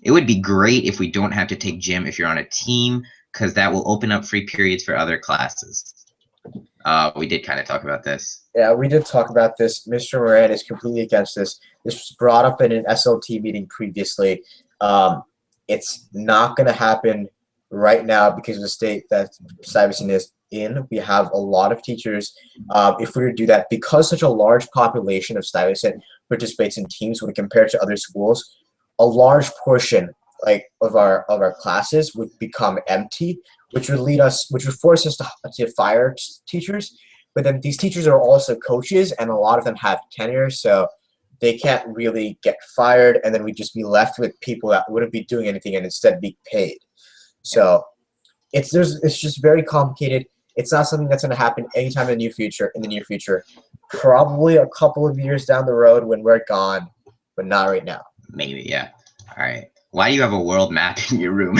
A: It would be great if we don't have to take gym if you're on a team, because that will open up free periods for other classes. We did kind of talk about this.
B: Yeah, we did talk about this. Mr. Moran is completely against this. This was brought up in an SLT meeting previously. It's not going to happen right now because of the state that Stuyvesant is in. We have a lot of teachers. If we were to do that, because such a large population of Stuyvesant participates in teams when compared to other schools, a large portion of our classes would become empty, which would force us to fire teachers. But then these teachers are also coaches, and a lot of them have tenure, so they can't really get fired, and then we'd just be left with people that wouldn't be doing anything and instead be paid. So it's just very complicated. It's not something that's going to happen anytime in the near future. Probably a couple of years down the road when we're gone, but not right now.
A: Maybe, yeah. All right. Why do you have a world map in your room?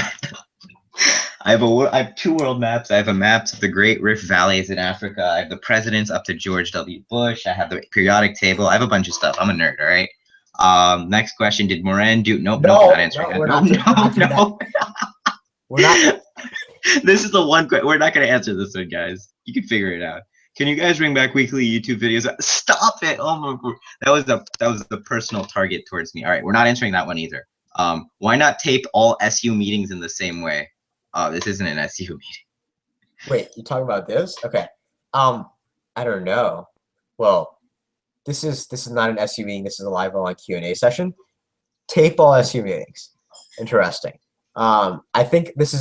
A: I have two world maps. I have a map of the Great Rift Valleys in Africa. I have the presidents up to George W. Bush. I have the periodic table. I have a bunch of stuff. I'm a nerd, all right? Next question. Did Moran do... Nope,
B: no,
A: not answering that. No.
B: We're not.
A: This is the one question. We're not going to answer this one, guys. You can figure it out. Can you guys bring back weekly YouTube videos? Stop it! Oh my God. That was the personal target towards me. All right, we're not answering that one either. Why not tape all SU meetings in the same way? Oh, this isn't an SU meeting.
B: Wait, you talking about this? Okay. I don't know. Well, this is not an SU meeting. This is a live online Q&A session. Tape all SU meetings. Interesting. I think this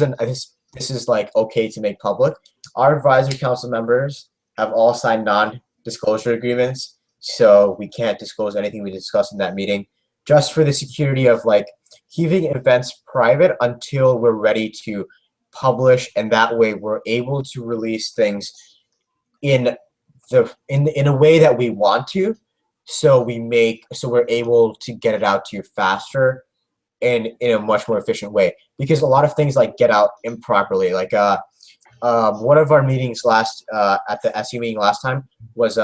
B: is like okay to make public. Our advisory council members have all signed non-disclosure agreements, so we can't disclose anything we discussed in that meeting, just for the security of like keeping events private until we're ready to publish, and that way we're able to release things in a way that we want to, so we're able to get it out to you faster and in a much more efficient way, because a lot of things like get out improperly. Like one of our meetings at the SU meeting last time was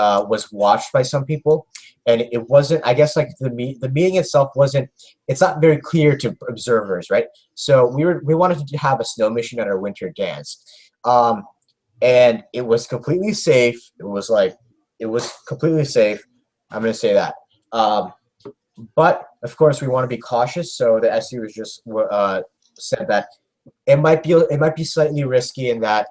B: watched by some people, and it wasn't, I guess, like the meeting itself wasn't, it's not very clear to observers, right? So we wanted to have a snow mission at our winter dance, and it was completely safe. It was completely safe. I'm gonna say that. But of course, we want to be cautious. So the SU was just said that it might be slightly risky in that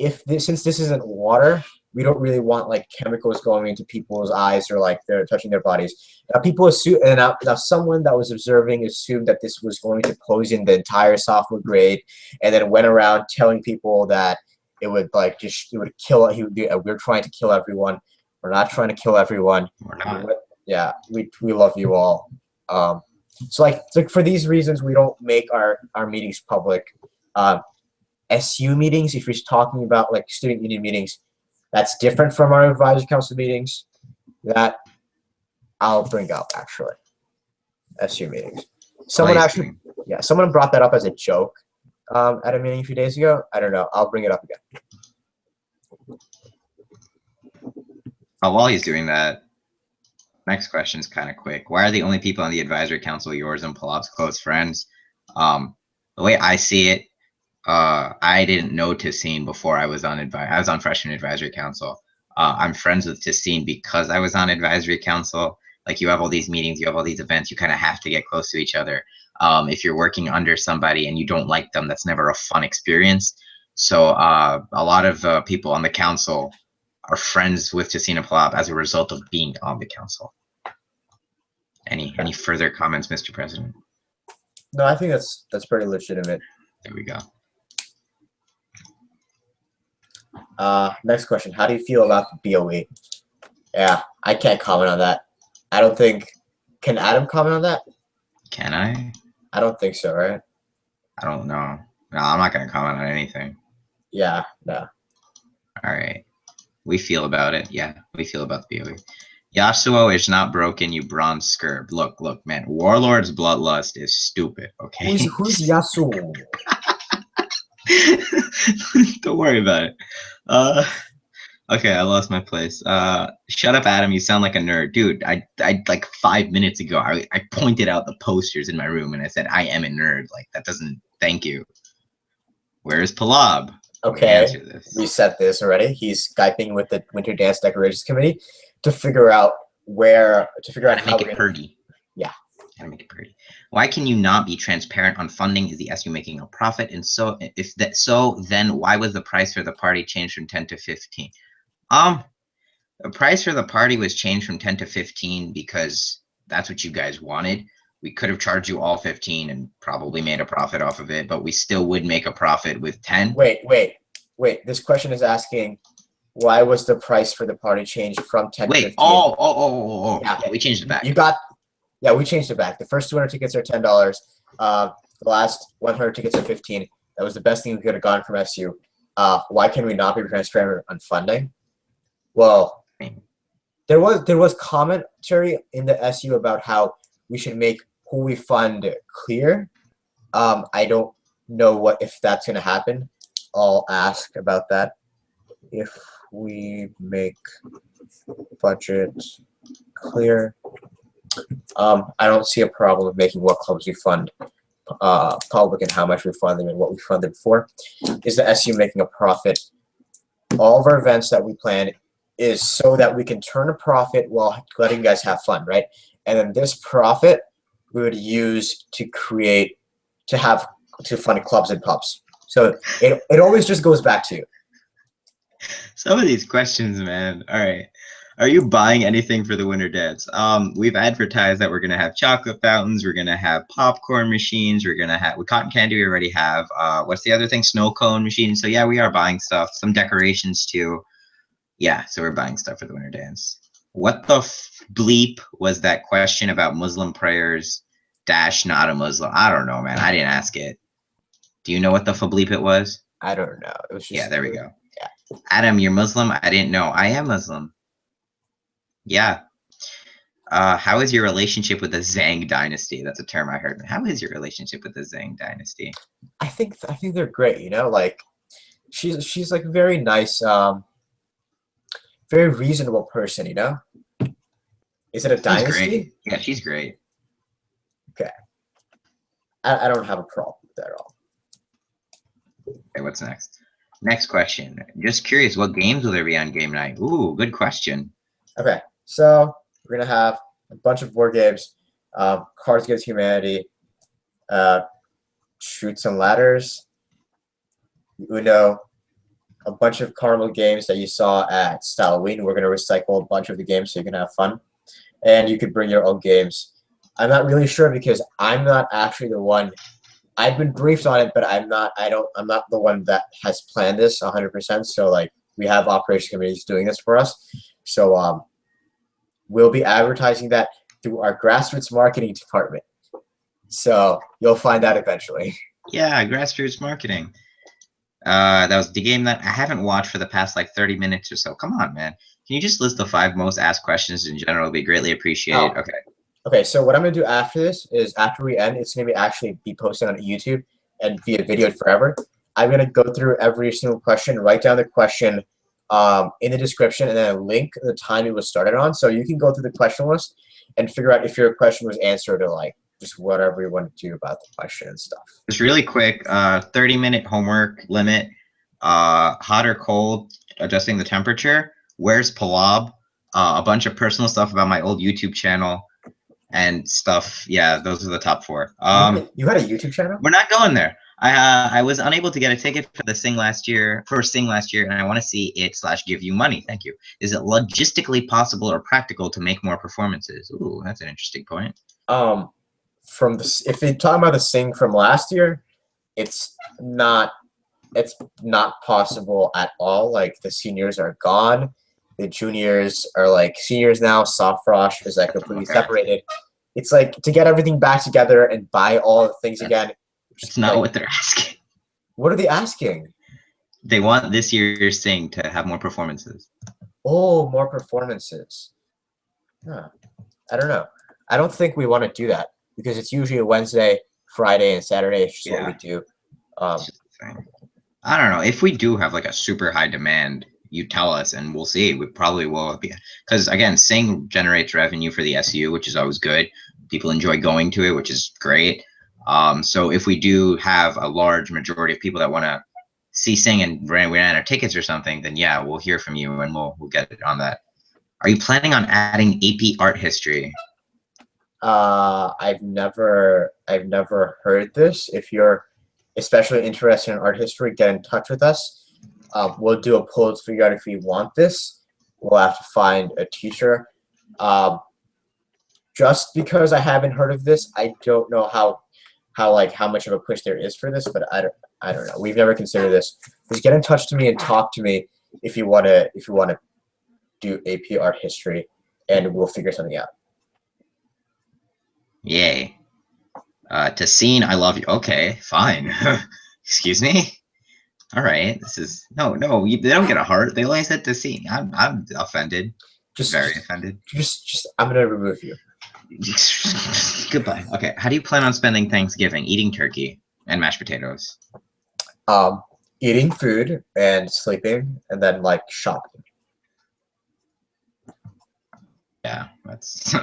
B: since this isn't water, we don't really want like chemicals going into people's eyes or like they're touching their bodies. Now people assume, and now someone that was observing assumed that this was going to poison the entire sophomore grade, and then went around telling people that it would kill. We're trying to kill everyone. We're not trying to kill everyone.
A: We're not.
B: Yeah, we love you all. So like for these reasons, we don't make our meetings public. SU meetings, if you're talking about like student union meetings, that's different from our advisory council meetings. That I'll bring up actually. SU meetings. Someone someone brought that up as a joke at a meeting a few days ago. I don't know. I'll bring it up again.
A: While he's doing that, next question is kind of quick. Why are the only people on the advisory council yours and Palab's close friends? The way I see it, I didn't know Tassine before I was on freshman advisory council. I'm friends with Tassine because I was on advisory council. Like, you have all these meetings, you have all these events, you kind of have to get close to each other. If you're working under somebody and you don't like them, that's never a fun experience. So a lot of people on the council are friends with Tassine and Palab as a result of being on the council. Any further comments, Mr. President?
B: No, I think that's pretty legitimate.
A: There we go.
B: Next question. How do you feel about the BOE? Yeah, I can't comment on that. I don't think. Can Adam comment on that?
A: Can I?
B: I don't think so, right?
A: I don't know. No, I'm not going to comment on anything.
B: Yeah, no.
A: All right. We feel about it. Yeah, we feel about the BOE. Yasuo is not broken, you bronze scurb. Look, man. Warlord's bloodlust is stupid, okay?
B: Who's Yasuo?
A: Don't worry about it. Okay, I lost my place. Shut up, Adam. You sound like a nerd. Dude, I like 5 minutes ago, I pointed out the posters in my room and I said, I am a nerd. Like, that doesn't, thank you. Where is Palab?
B: Okay, we said this already. He's Skyping with the Winter Dance Decorations Committee to figure out how
A: to make it pretty.
B: Yeah.
A: Gotta make it pretty. Why can you not be transparent on funding? Is the SU making a profit? And so, if that so, then why was the price for the party changed from 10 to 15? The price for the party was changed from 10 to 15 because that's what you guys wanted. We could have charged you all 15 and probably made a profit off of it, but we still would make a profit with 10.
B: Wait. This question is asking, why was the price for the party changed from 10 to 15?
A: Yeah, we changed it back.
B: We changed it back. The first 200 tickets are $10. The last 100 tickets are 15. That was the best thing we could have gotten from SU. Why can we not be transparent on funding? Well, there was commentary in the SU about how we should make who we fund clear. I don't know if that's going to happen. I'll ask about that. If we make budget clear, I don't see a problem with making what clubs we fund public and how much we fund them and what we fund them for. Is the SU making a profit? All of our events that we plan is so that we can turn a profit while letting you guys have fun, right? And then this profit we would use to fund clubs and pubs. So it always just goes back to you.
A: Some of these questions, man. All right. Are you buying anything for the winter dance? We've advertised that we're going to have chocolate fountains. We're going to have popcorn machines. We're going to have cotton candy. We already have. What's the other thing? Snow cone machines. So yeah, we are buying stuff. Some decorations too. Yeah, so we're buying stuff for the winter dance. What the bleep was that question about Muslim prayers -- not a Muslim? I don't know, man. I didn't ask it. Do you know what the bleep it was?
B: I don't know. It was just
A: yeah, there we go.
B: Yeah.
A: Adam, you're Muslim? I didn't know. I am Muslim. Yeah. How is your relationship with the Zheng dynasty? That's a term I heard. How is your relationship with the Zheng dynasty?
B: I think they're great. You know, like she's like a very nice, very reasonable person. You know. Is it a dynasty?
A: Great. Yeah, she's great.
B: Okay. I don't have a problem with that at all.
A: Okay, what's next? Next question. Just curious, what games will there be on game night? Ooh, good question.
B: Okay, so we're gonna have a bunch of board games, Cards Against Humanity, Shoots and Ladders, Uno, a bunch of carnival games that you saw at Halloween. We're gonna recycle a bunch of the games so you can have fun, and you could bring your own games. I'm not really sure because I'm not actually the one. I've been briefed on it, but I'm not the one that has planned this 100%. So like we have operations committees doing this for us. So we'll be advertising that through our grassroots marketing department. So you'll find out eventually.
A: Yeah, grassroots marketing. That was the game that I haven't watched for the past like 30 minutes or so. Come on, man. Can you just list the 5 most asked questions in general? It'd be greatly appreciated.
B: Oh,
A: Okay.
B: okay. So what I'm gonna do after this is after we end, it's gonna be actually be posted on YouTube and be a video forever. I'm gonna go through every single question, write down the question in the description, and then link the time it was started on, so you can go through the question list and figure out if your question was answered or like just whatever you want to do about the question and stuff.
A: Just really quick, 30-minute homework limit. Hot or cold, adjusting the temperature. Where's Palab? A bunch of personal stuff about my old YouTube channel and stuff. Yeah, those are the top 4.
B: You had a YouTube channel?
A: We're not going there. I was unable to get a ticket for the Sing last year, and I want to see it / give you money. Thank you. Is it logistically possible or practical to make more performances? Ooh, that's an interesting point.
B: From the, if you're talking about the Sing from last year, it's not possible at all. Like the seniors are gone, the juniors are like seniors now. Soft Frosh is like completely separated. It's like to get everything back together and buy all the things again.
A: It's not
B: like,
A: what they're asking.
B: What are they asking?
A: They want this year's Sing to have more performances.
B: Oh, more performances. Huh. I don't know. I don't think we want to do that because it's usually a Wednesday, Friday, and Saturday. It's just what we do.
A: I don't know. If we do have like a super high demand, you tell us and we'll see. We probably will be, because again, Sing generates revenue for the SU, which is always good. People enjoy going to it, which is great. So if we do have a large majority of people that want to see Sing and we ran our tickets or something, then yeah, we'll hear from you and we'll get it on that. Are you planning on adding AP art history?
B: I've never heard this. If you're especially interested in art history, get in touch with us. We'll do a poll to figure out if you want this. We'll have to find a teacher. Just because I haven't heard of this, I don't know how much of a push there is for this, but I don't know. We've never considered this. Just get in touch to me and talk to me if you want to do AP art history, and we'll figure something out.
A: Yay. To scene, I love you. Okay, fine. Excuse me. All right. This is no. They don't get a heart. They only said to scene. I'm offended. Very offended.
B: Just I'm gonna remove you.
A: Goodbye. Okay. How do you plan on spending Thanksgiving? Eating turkey and mashed potatoes.
B: Eating food and sleeping, and then like shopping.
A: Yeah, that's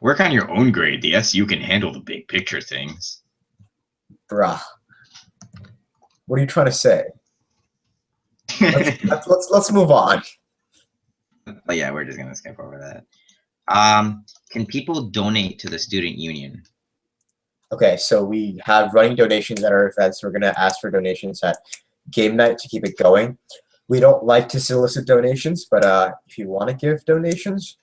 A: work on your own grade. The SU can handle the big picture things.
B: Bruh. What are you trying to say? Let's move on.
A: But yeah, we're just gonna skip over that. Can people donate to the student union? Okay,
B: so we have running donations at our events. We're gonna ask for donations at game night to keep it going. We don't like to solicit donations, but if you want to give donations,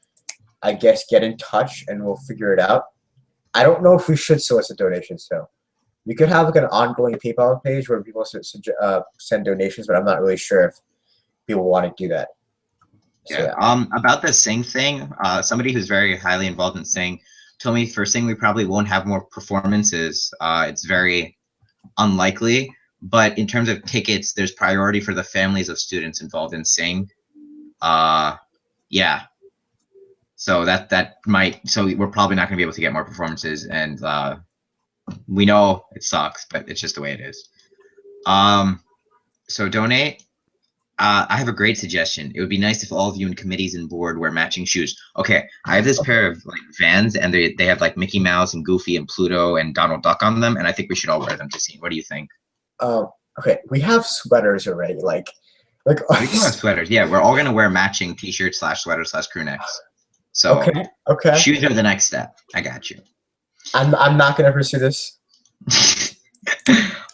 B: I guess get in touch and we'll figure it out. I don't know if we should solicit donations though. We could have like an ongoing PayPal page where people send donations, but I'm not really sure if people want to do that.
A: So, yeah. About the Sing thing, somebody who's very highly involved in Sing told me for Sing we probably won't have more performances. It's very unlikely, but in terms of tickets, there's priority for the families of students involved in Sing. Yeah. So that might, so we're probably not going to be able to get more performances, and we know it sucks, but it's just the way it is. So donate. I have a great suggestion. It would be nice if all of you in committees and board wear matching shoes. Okay, I have this pair of like Vans, and they have like Mickey Mouse and Goofy and Pluto and Donald Duck on them, and I think we should all wear them to see. What do you think?
B: Okay, we have sweaters already. Like
A: we can have sweaters. Yeah, we're all gonna wear matching T-shirts / sweaters / crew necks. So
B: okay.
A: Shoes are the next step. I got you.
B: I'm not gonna pursue this.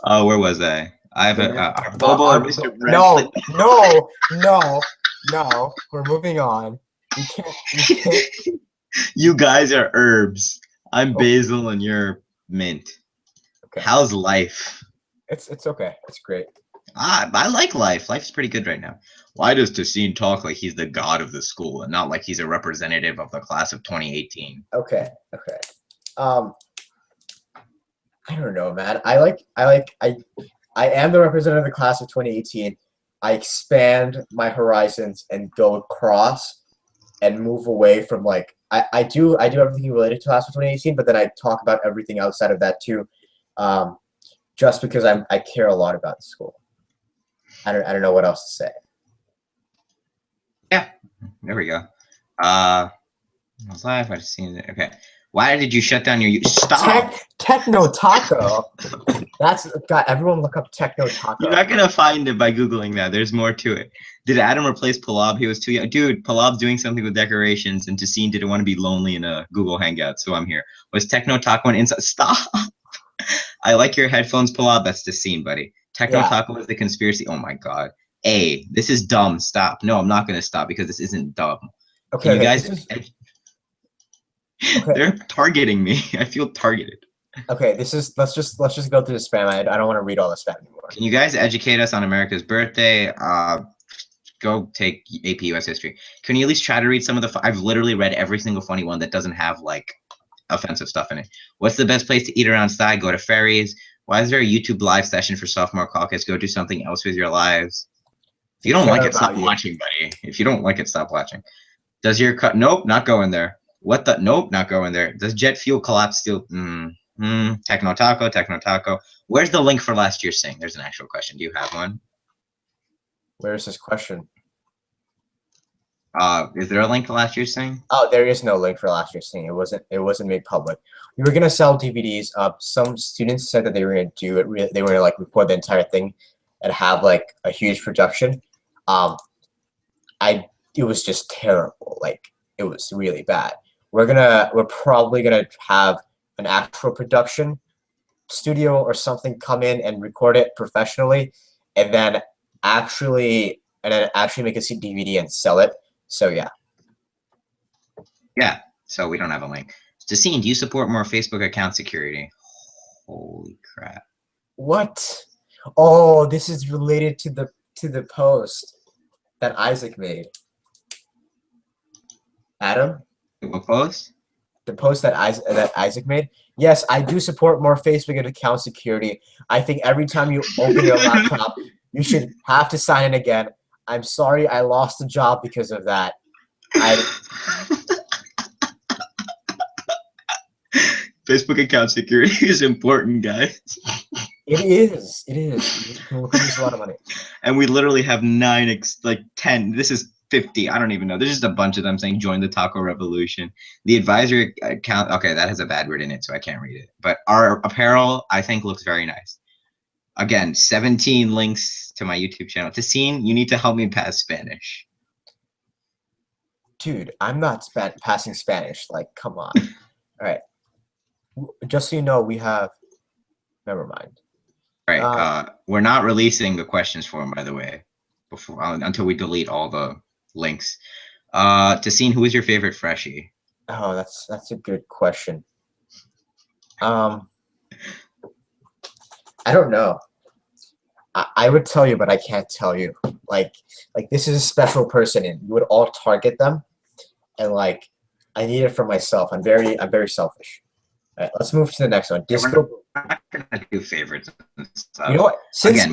A: Oh, where was I? I have
B: No. We're moving on. We can't.
A: You guys are herbs. I'm basil and you're mint. Okay. How's life?
B: It's okay. It's great.
A: I like life. Life's pretty good right now. Why does Tassine talk like he's the god of the school and not like he's a representative of the class of 2018?
B: Okay. I don't know, man. I am the representative of the class of 2018. I expand my horizons and go across and move away from like I do everything related to class of 2018, but then I talk about everything outside of that too, just because I care a lot about the school. I don't know what else to say.
A: Yeah, there we go. I was live. I just seen it. Okay. Why did you shut down your? Stop.
B: Techno Taco. That's God. Everyone look up Techno Taco.
A: You're not gonna find it by googling that. There's more to it. Did Adam replace Palab? He was too young. Dude, Palab's doing something with decorations, and Tassine didn't want to be lonely in a Google Hangout, so I'm here. Was Techno Taco an inside? Stop. I like your headphones, Palab. That's Tassine, buddy. Techno Taco is the conspiracy. Oh my God. This is dumb. Stop. No, I'm not gonna stop because this isn't dumb.
B: Okay,
A: you guys. Okay. They're targeting me. I feel targeted.
B: Okay, let's just go through the spam. I don't want to read all the spam anymore.
A: Can you guys educate us on America's birthday? Go take AP US History. Can you at least try to read some of the? I've literally read every single funny one that doesn't have like offensive stuff in it. What's the best place to eat around Side? Go to Ferries. Why is there a YouTube live session for Sophomore Caucus? Go do something else with your lives. If you don't like it, stop watching, buddy. If you don't like it, stop watching. Does your cut? Nope, not going there. What the? Nope, not going there. Does jet fuel collapse steel? Techno Taco. Where's the link for last year's Zheng? There's an actual question. Do you have one?
B: Where's this question?
A: Is there a link to last year's Zheng?
B: Oh, there is no link for last year's Zheng. It wasn't made public. We were gonna sell DVDs. Some students said that they were gonna do it. They were gonna like record the entire thing and have like a huge production. It was just terrible. Like it was really bad. We're probably gonna have an actual production studio or something come in and record it professionally, and then actually make a DVD and sell it. So yeah.
A: Yeah. So we don't have a link. Tassine, do you support more Facebook account security? Holy crap.
B: What? Oh, this is related to the post that Isaac made. Adam?
A: What post?
B: The post that Isaac made. Yes, I do support more Facebook account security. I think every time you open your laptop, you should have to sign in again. I'm sorry I lost the job because of that.
A: Facebook account security is important, guys.
B: It is. You can lose a lot of money.
A: And we literally have 10. This is 50. I don't even know. There's just a bunch of them saying join the taco revolution. The advisory account. Okay, that has a bad word in it, so I can't read it. But our apparel, I think, looks very nice. Again, 17 links to my YouTube channel. Tassine, you need to help me pass Spanish.
B: Dude, I'm not passing Spanish. Like, come on. All right. Just so you know, we have. Never mind.
A: All right. We're not releasing the questions form, by the way, until we delete all the links. Tassine, who is your favorite freshie?
B: Oh, that's a good question. I don't know. I would tell you, but I can't tell you. Like this is a special person, and you would all target them, and like I need it for myself. I'm very selfish. All right, let's move to the next one. Disco.
A: We're not gonna do favorites and stuff.
B: You know what? Since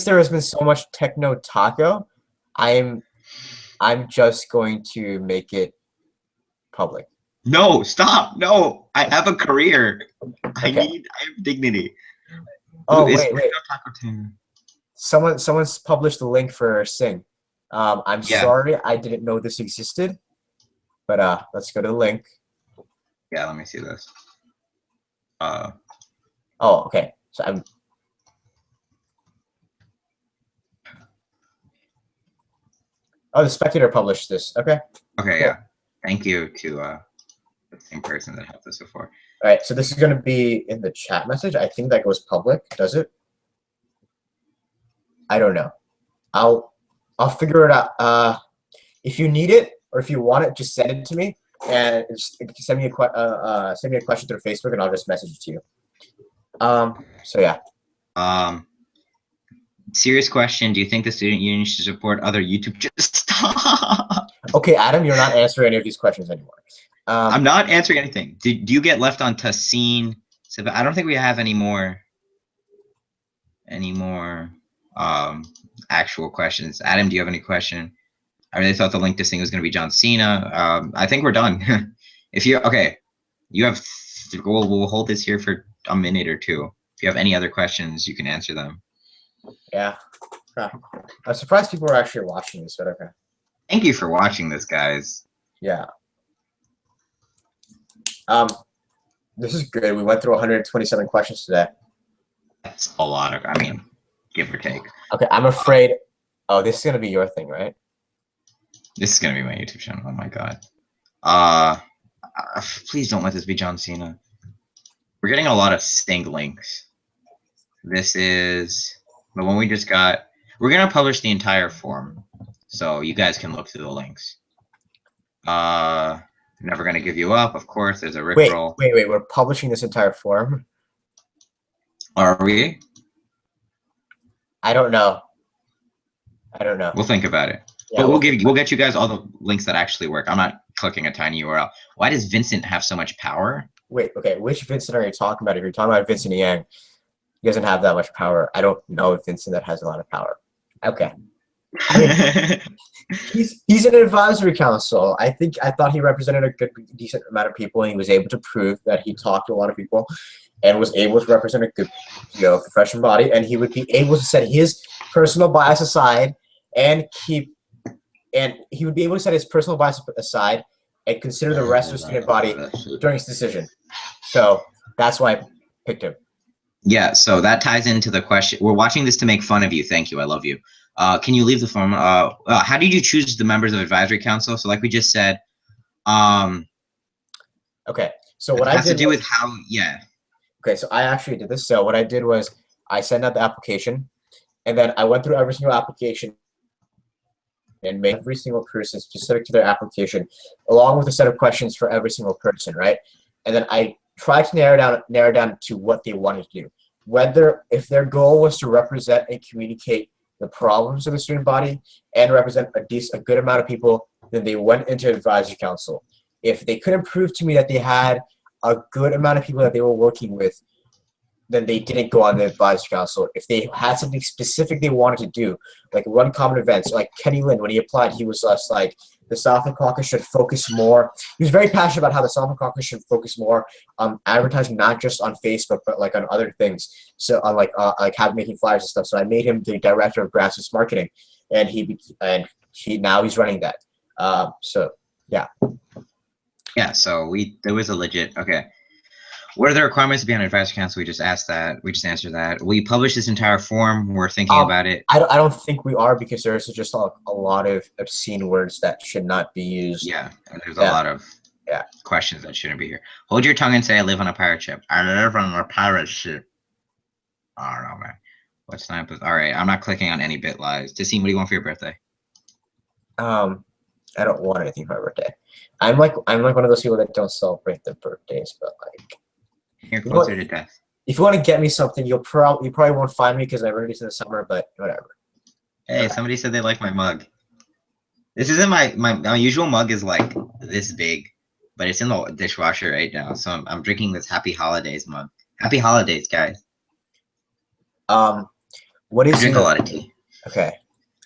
B: there has been so much Techno Taco, I'm just going to make it public.
A: No, stop. No, I have a career.
B: Okay.
A: I have dignity.
B: Oh, wait. Someone's published the link for Zheng. I'm sorry I didn't know this existed, but let's go to the link.
A: Yeah, let me see this.
B: Oh, okay. So I'm. Oh, the Spectator published this. Okay.
A: Okay,
B: cool.
A: Yeah. Thank you to the same person that helped us before.
B: All right, so this is going to be in the chat message. I think that goes public. Does it? I don't know. I'll figure it out. If you need it or if you want it, just send it to me and send me a question through Facebook, and I'll just message it to you. So yeah.
A: Serious question. Do you think the student union should support other YouTube? Just stop.
B: Okay, Adam, you're not answering any of these questions anymore.
A: I'm not answering anything. Do you get left on Tassine So but I don't think we have any more actual questions. Adam, do you have any question? I really thought the link to sing was going to be John Cena. I think we're done. If you okay, you have. We'll hold this here for a minute or two. If you have any other questions, you can answer them.
B: Yeah. Huh. I'm surprised people are actually watching this, but okay.
A: Thank you for watching this, guys.
B: Yeah. This is good. We went through 127 questions today.
A: That's a lot of. I mean, give or take.
B: Okay, I'm afraid. Oh, this is gonna be your thing, right?
A: This is gonna be my YouTube channel. Oh my god. Please don't let this be John Cena. We're getting a lot of sync links. This is the one we just got. We're gonna publish the entire form, so you guys can look through the links. Never gonna give you up. Of course, there's a rickroll.
B: Wait. We're publishing this entire form.
A: Are we?
B: I don't know.
A: We'll think about it.
B: Yeah,
A: but we'll get you guys all the links that actually work. I'm not clicking a tiny URL. Why does Vincent have so much power?
B: Wait, okay. Which Vincent are you talking about? If you're talking about Vincent Yang, he doesn't have that much power. I don't know if Vincent that has a lot of power. Okay. I mean, he's an advisory council. I thought he represented a decent amount of people, and he was able to prove that he talked to a lot of people, and was able to represent a good, professional body. And he would be able to set his personal bias aside and he would be able to set his personal bias aside and consider the rest of the student body during his decision. So that's why I picked him.
A: Yeah, so that ties into the question. We're watching this to make fun of you. Thank you. I love you. Can you leave the form? How did you choose the members of advisory council? So like we just said,
B: okay. So what I did
A: has to do with how, yeah.
B: Okay, so I actually did this. So what I did was I sent out the application, and then I went through every single application and made every single person specific to their application, along with a set of questions for every single person, right? And then I tried to narrow down to what they wanted to do. If their goal was to represent and communicate the problems of the student body and represent a good amount of people, then they went into advisory council. If they couldn't prove to me that they had a good amount of people that they were working with, then they didn't go on the advisory council. If they had something specific they wanted to do, like run common events, like Kenny Lin, when he applied, he was just like, the Sophomore Caucus should focus more. He was very passionate about how the Sophomore Caucus should focus more on advertising, not just on Facebook, but like on other things. So on like making flyers and stuff. So I made him the director of grassroots marketing, and now he's running that. So yeah.
A: Yeah. So there was a legit okay. What are the requirements to be on advisory council? We just asked that. We just answered that. We published this entire form. We're thinking about it.
B: I don't think we are, because there's just a lot of obscene words that should not be used.
A: Yeah, and there's a lot of questions that shouldn't be here. Hold your tongue and say, I live on a pirate ship. I live on a pirate ship. I don't know, man. What's time? All right, I'm not clicking on any bit lies. Tasim, what do you want for your birthday?
B: I don't want anything for my birthday. I'm like one of those people that don't celebrate their birthdays, but like.
A: You're closer to death.
B: If you want to get me something, you probably won't find me because I released in the summer, but whatever.
A: Hey, somebody said they like my mug. This isn't my usual mug is like this big, but it's in the dishwasher right now. So I'm drinking this Happy Holidays mug. Happy Holidays, guys.
B: What is?
A: I drink a lot of tea.
B: Okay,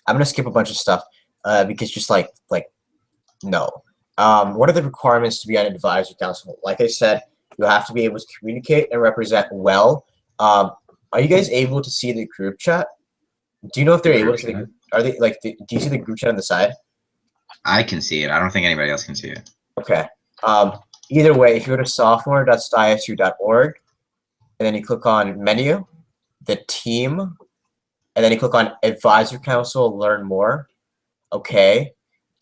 B: I'm gonna skip a bunch of stuff because just like no. What are the requirements to be on an advisory council? Like I said, you have to be able to communicate and represent well. Are you guys able to see the group chat? Do you know if they're able to see are they do you see the group chat on the side?
A: I can see it. I don't think anybody else can see it.
B: Okay. Either way, if you go to sophomore.stisu.org and then you click on menu, the team, and then you click on advisory council, learn more. Okay.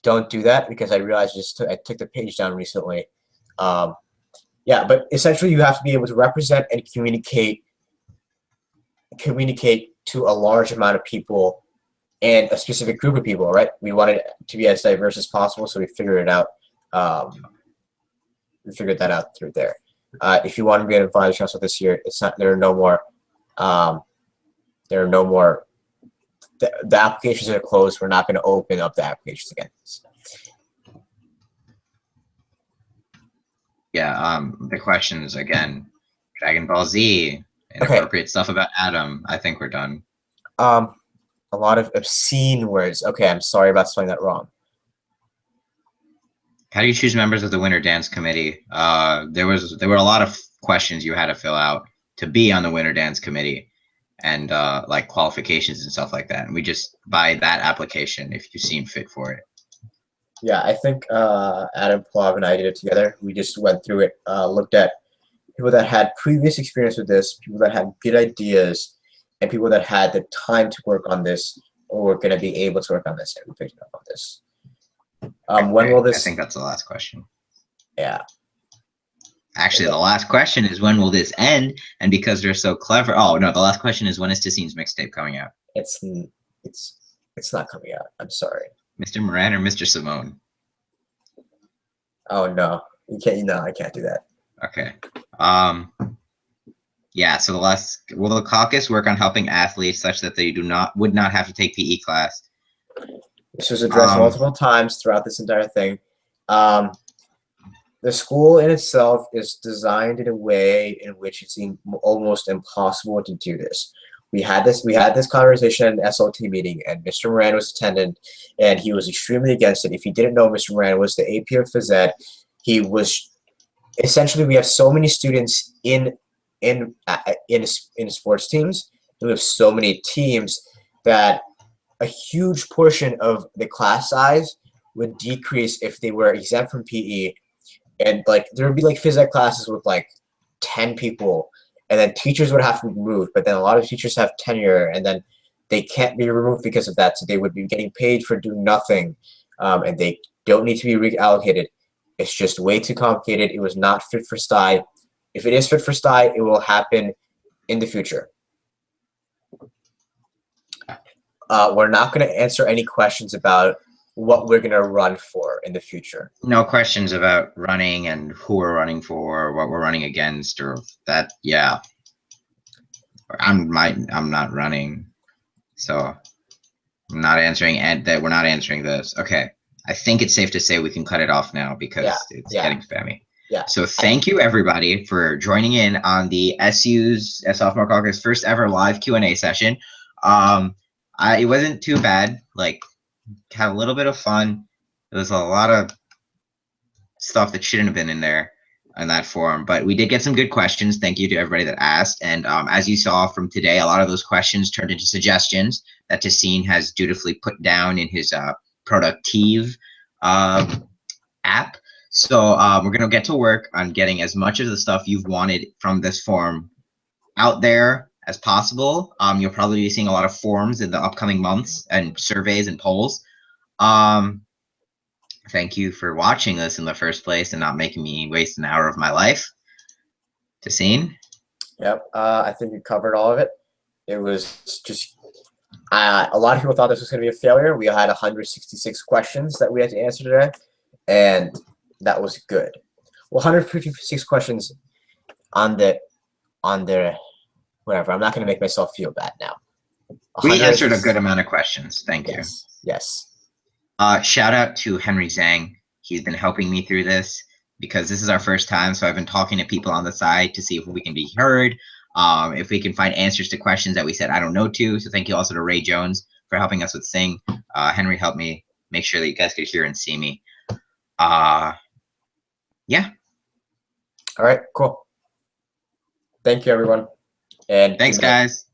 B: Don't do that because I realized I took the page down recently. Yeah, but essentially you have to be able to represent and communicate to a large amount of people and a specific group of people, right? We want it to be as diverse as possible, so we figured it out. We figured that out through there. If you want to be an advisory council this year, it's not. There are no more. The applications are closed. We're not going to open up the applications again.
A: Yeah, the questions again, Dragon Ball Z.
B: Okay.
A: Inappropriate stuff about Adam. I think we're done.
B: A lot of obscene words. Okay, I'm sorry about spelling that wrong.
A: How do you choose members of the Winter Dance Committee? There were a lot of questions you had to fill out to be on the Winter Dance Committee, and like qualifications and stuff like that. And we just buy that application if you seem fit for it.
B: Yeah, I think Adam Plov and I did it together. We just went through it, looked at people that had previous experience with this, people that had good ideas, and people that had the time to work on this or were going to be able to work on this, and we picked up on this. When will this?
A: I think that's the last question.
B: Yeah.
A: Actually, the last question is when will this end? And because they're so clever, oh no, the last question is when is Tassine's mixtape coming out?
B: It's not coming out. I'm sorry.
A: Mr. Moran or Mr. Simone?
B: Oh no, you can't. No, I can't do that.
A: Okay. Yeah. So will the caucus work on helping athletes such that they would not have to take PE class?
B: This was addressed multiple times throughout this entire thing. The school in itself is designed in a way in which it's almost impossible to do this. We had this conversation at an SLT meeting, and Mr. Moran was attendant, and he was extremely against it. If you didn't know, Mr. Moran was the AP of phys ed. He was essentially, we have so many students in sports teams, and we have so many teams that a huge portion of the class size would decrease if they were exempt from PE. And like there would be like phys ed classes with like 10 people, and then teachers would have to be removed. But then a lot of teachers have tenure, and then they can't be removed because of that. So they would be getting paid for doing nothing, and they don't need to be reallocated. It's just way too complicated. It was not fit for STI. If it is fit for STI, it will happen in the future. We're not going to answer any questions about what we're going to run for in the future.
A: No questions about running and who we're running for, or what we're running against, or that. Yeah, I'm not running, so I'm not answering. And that we're not answering this. Okay, I think it's safe to say we can cut it off now because it's getting spammy.
B: Yeah.
A: So thank you everybody for joining in on the SU's Sophomore Caucus first ever live Q&A session. It wasn't too bad. Like, had a little bit of fun. There was a lot of stuff that shouldn't have been in there in that forum, but we did get some good questions. Thank you to everybody that asked. And as you saw from today, a lot of those questions turned into suggestions that Tassine has dutifully put down in his Productive app. So we're going to get to work on getting as much of the stuff you've wanted from this forum out there as possible. You'll probably be seeing a lot of forums in the upcoming months and surveys and polls. Thank you for watching this in the first place and not making me waste an hour of my life. Tassine?
B: Yep, I think you covered all of it. It was just, a lot of people thought this was going to be a failure. We had 166 questions that we had to answer today, and that was good. Well, 156 questions on the whatever. I'm not going to make myself feel bad now.
A: We answered a good amount of questions. Thank you.
B: Yes.
A: Shout out to Henry Zheng. He's been helping me through this because this is our first time. So I've been talking to people on the side to see if we can be heard, if we can find answers to questions that we said I don't know to. So thank you also to Ray Jones for helping us with Sing. Henry helped me make sure that you guys could hear and see me. Yeah.
B: All right, cool. Thank you, everyone. And
A: thanks, guys.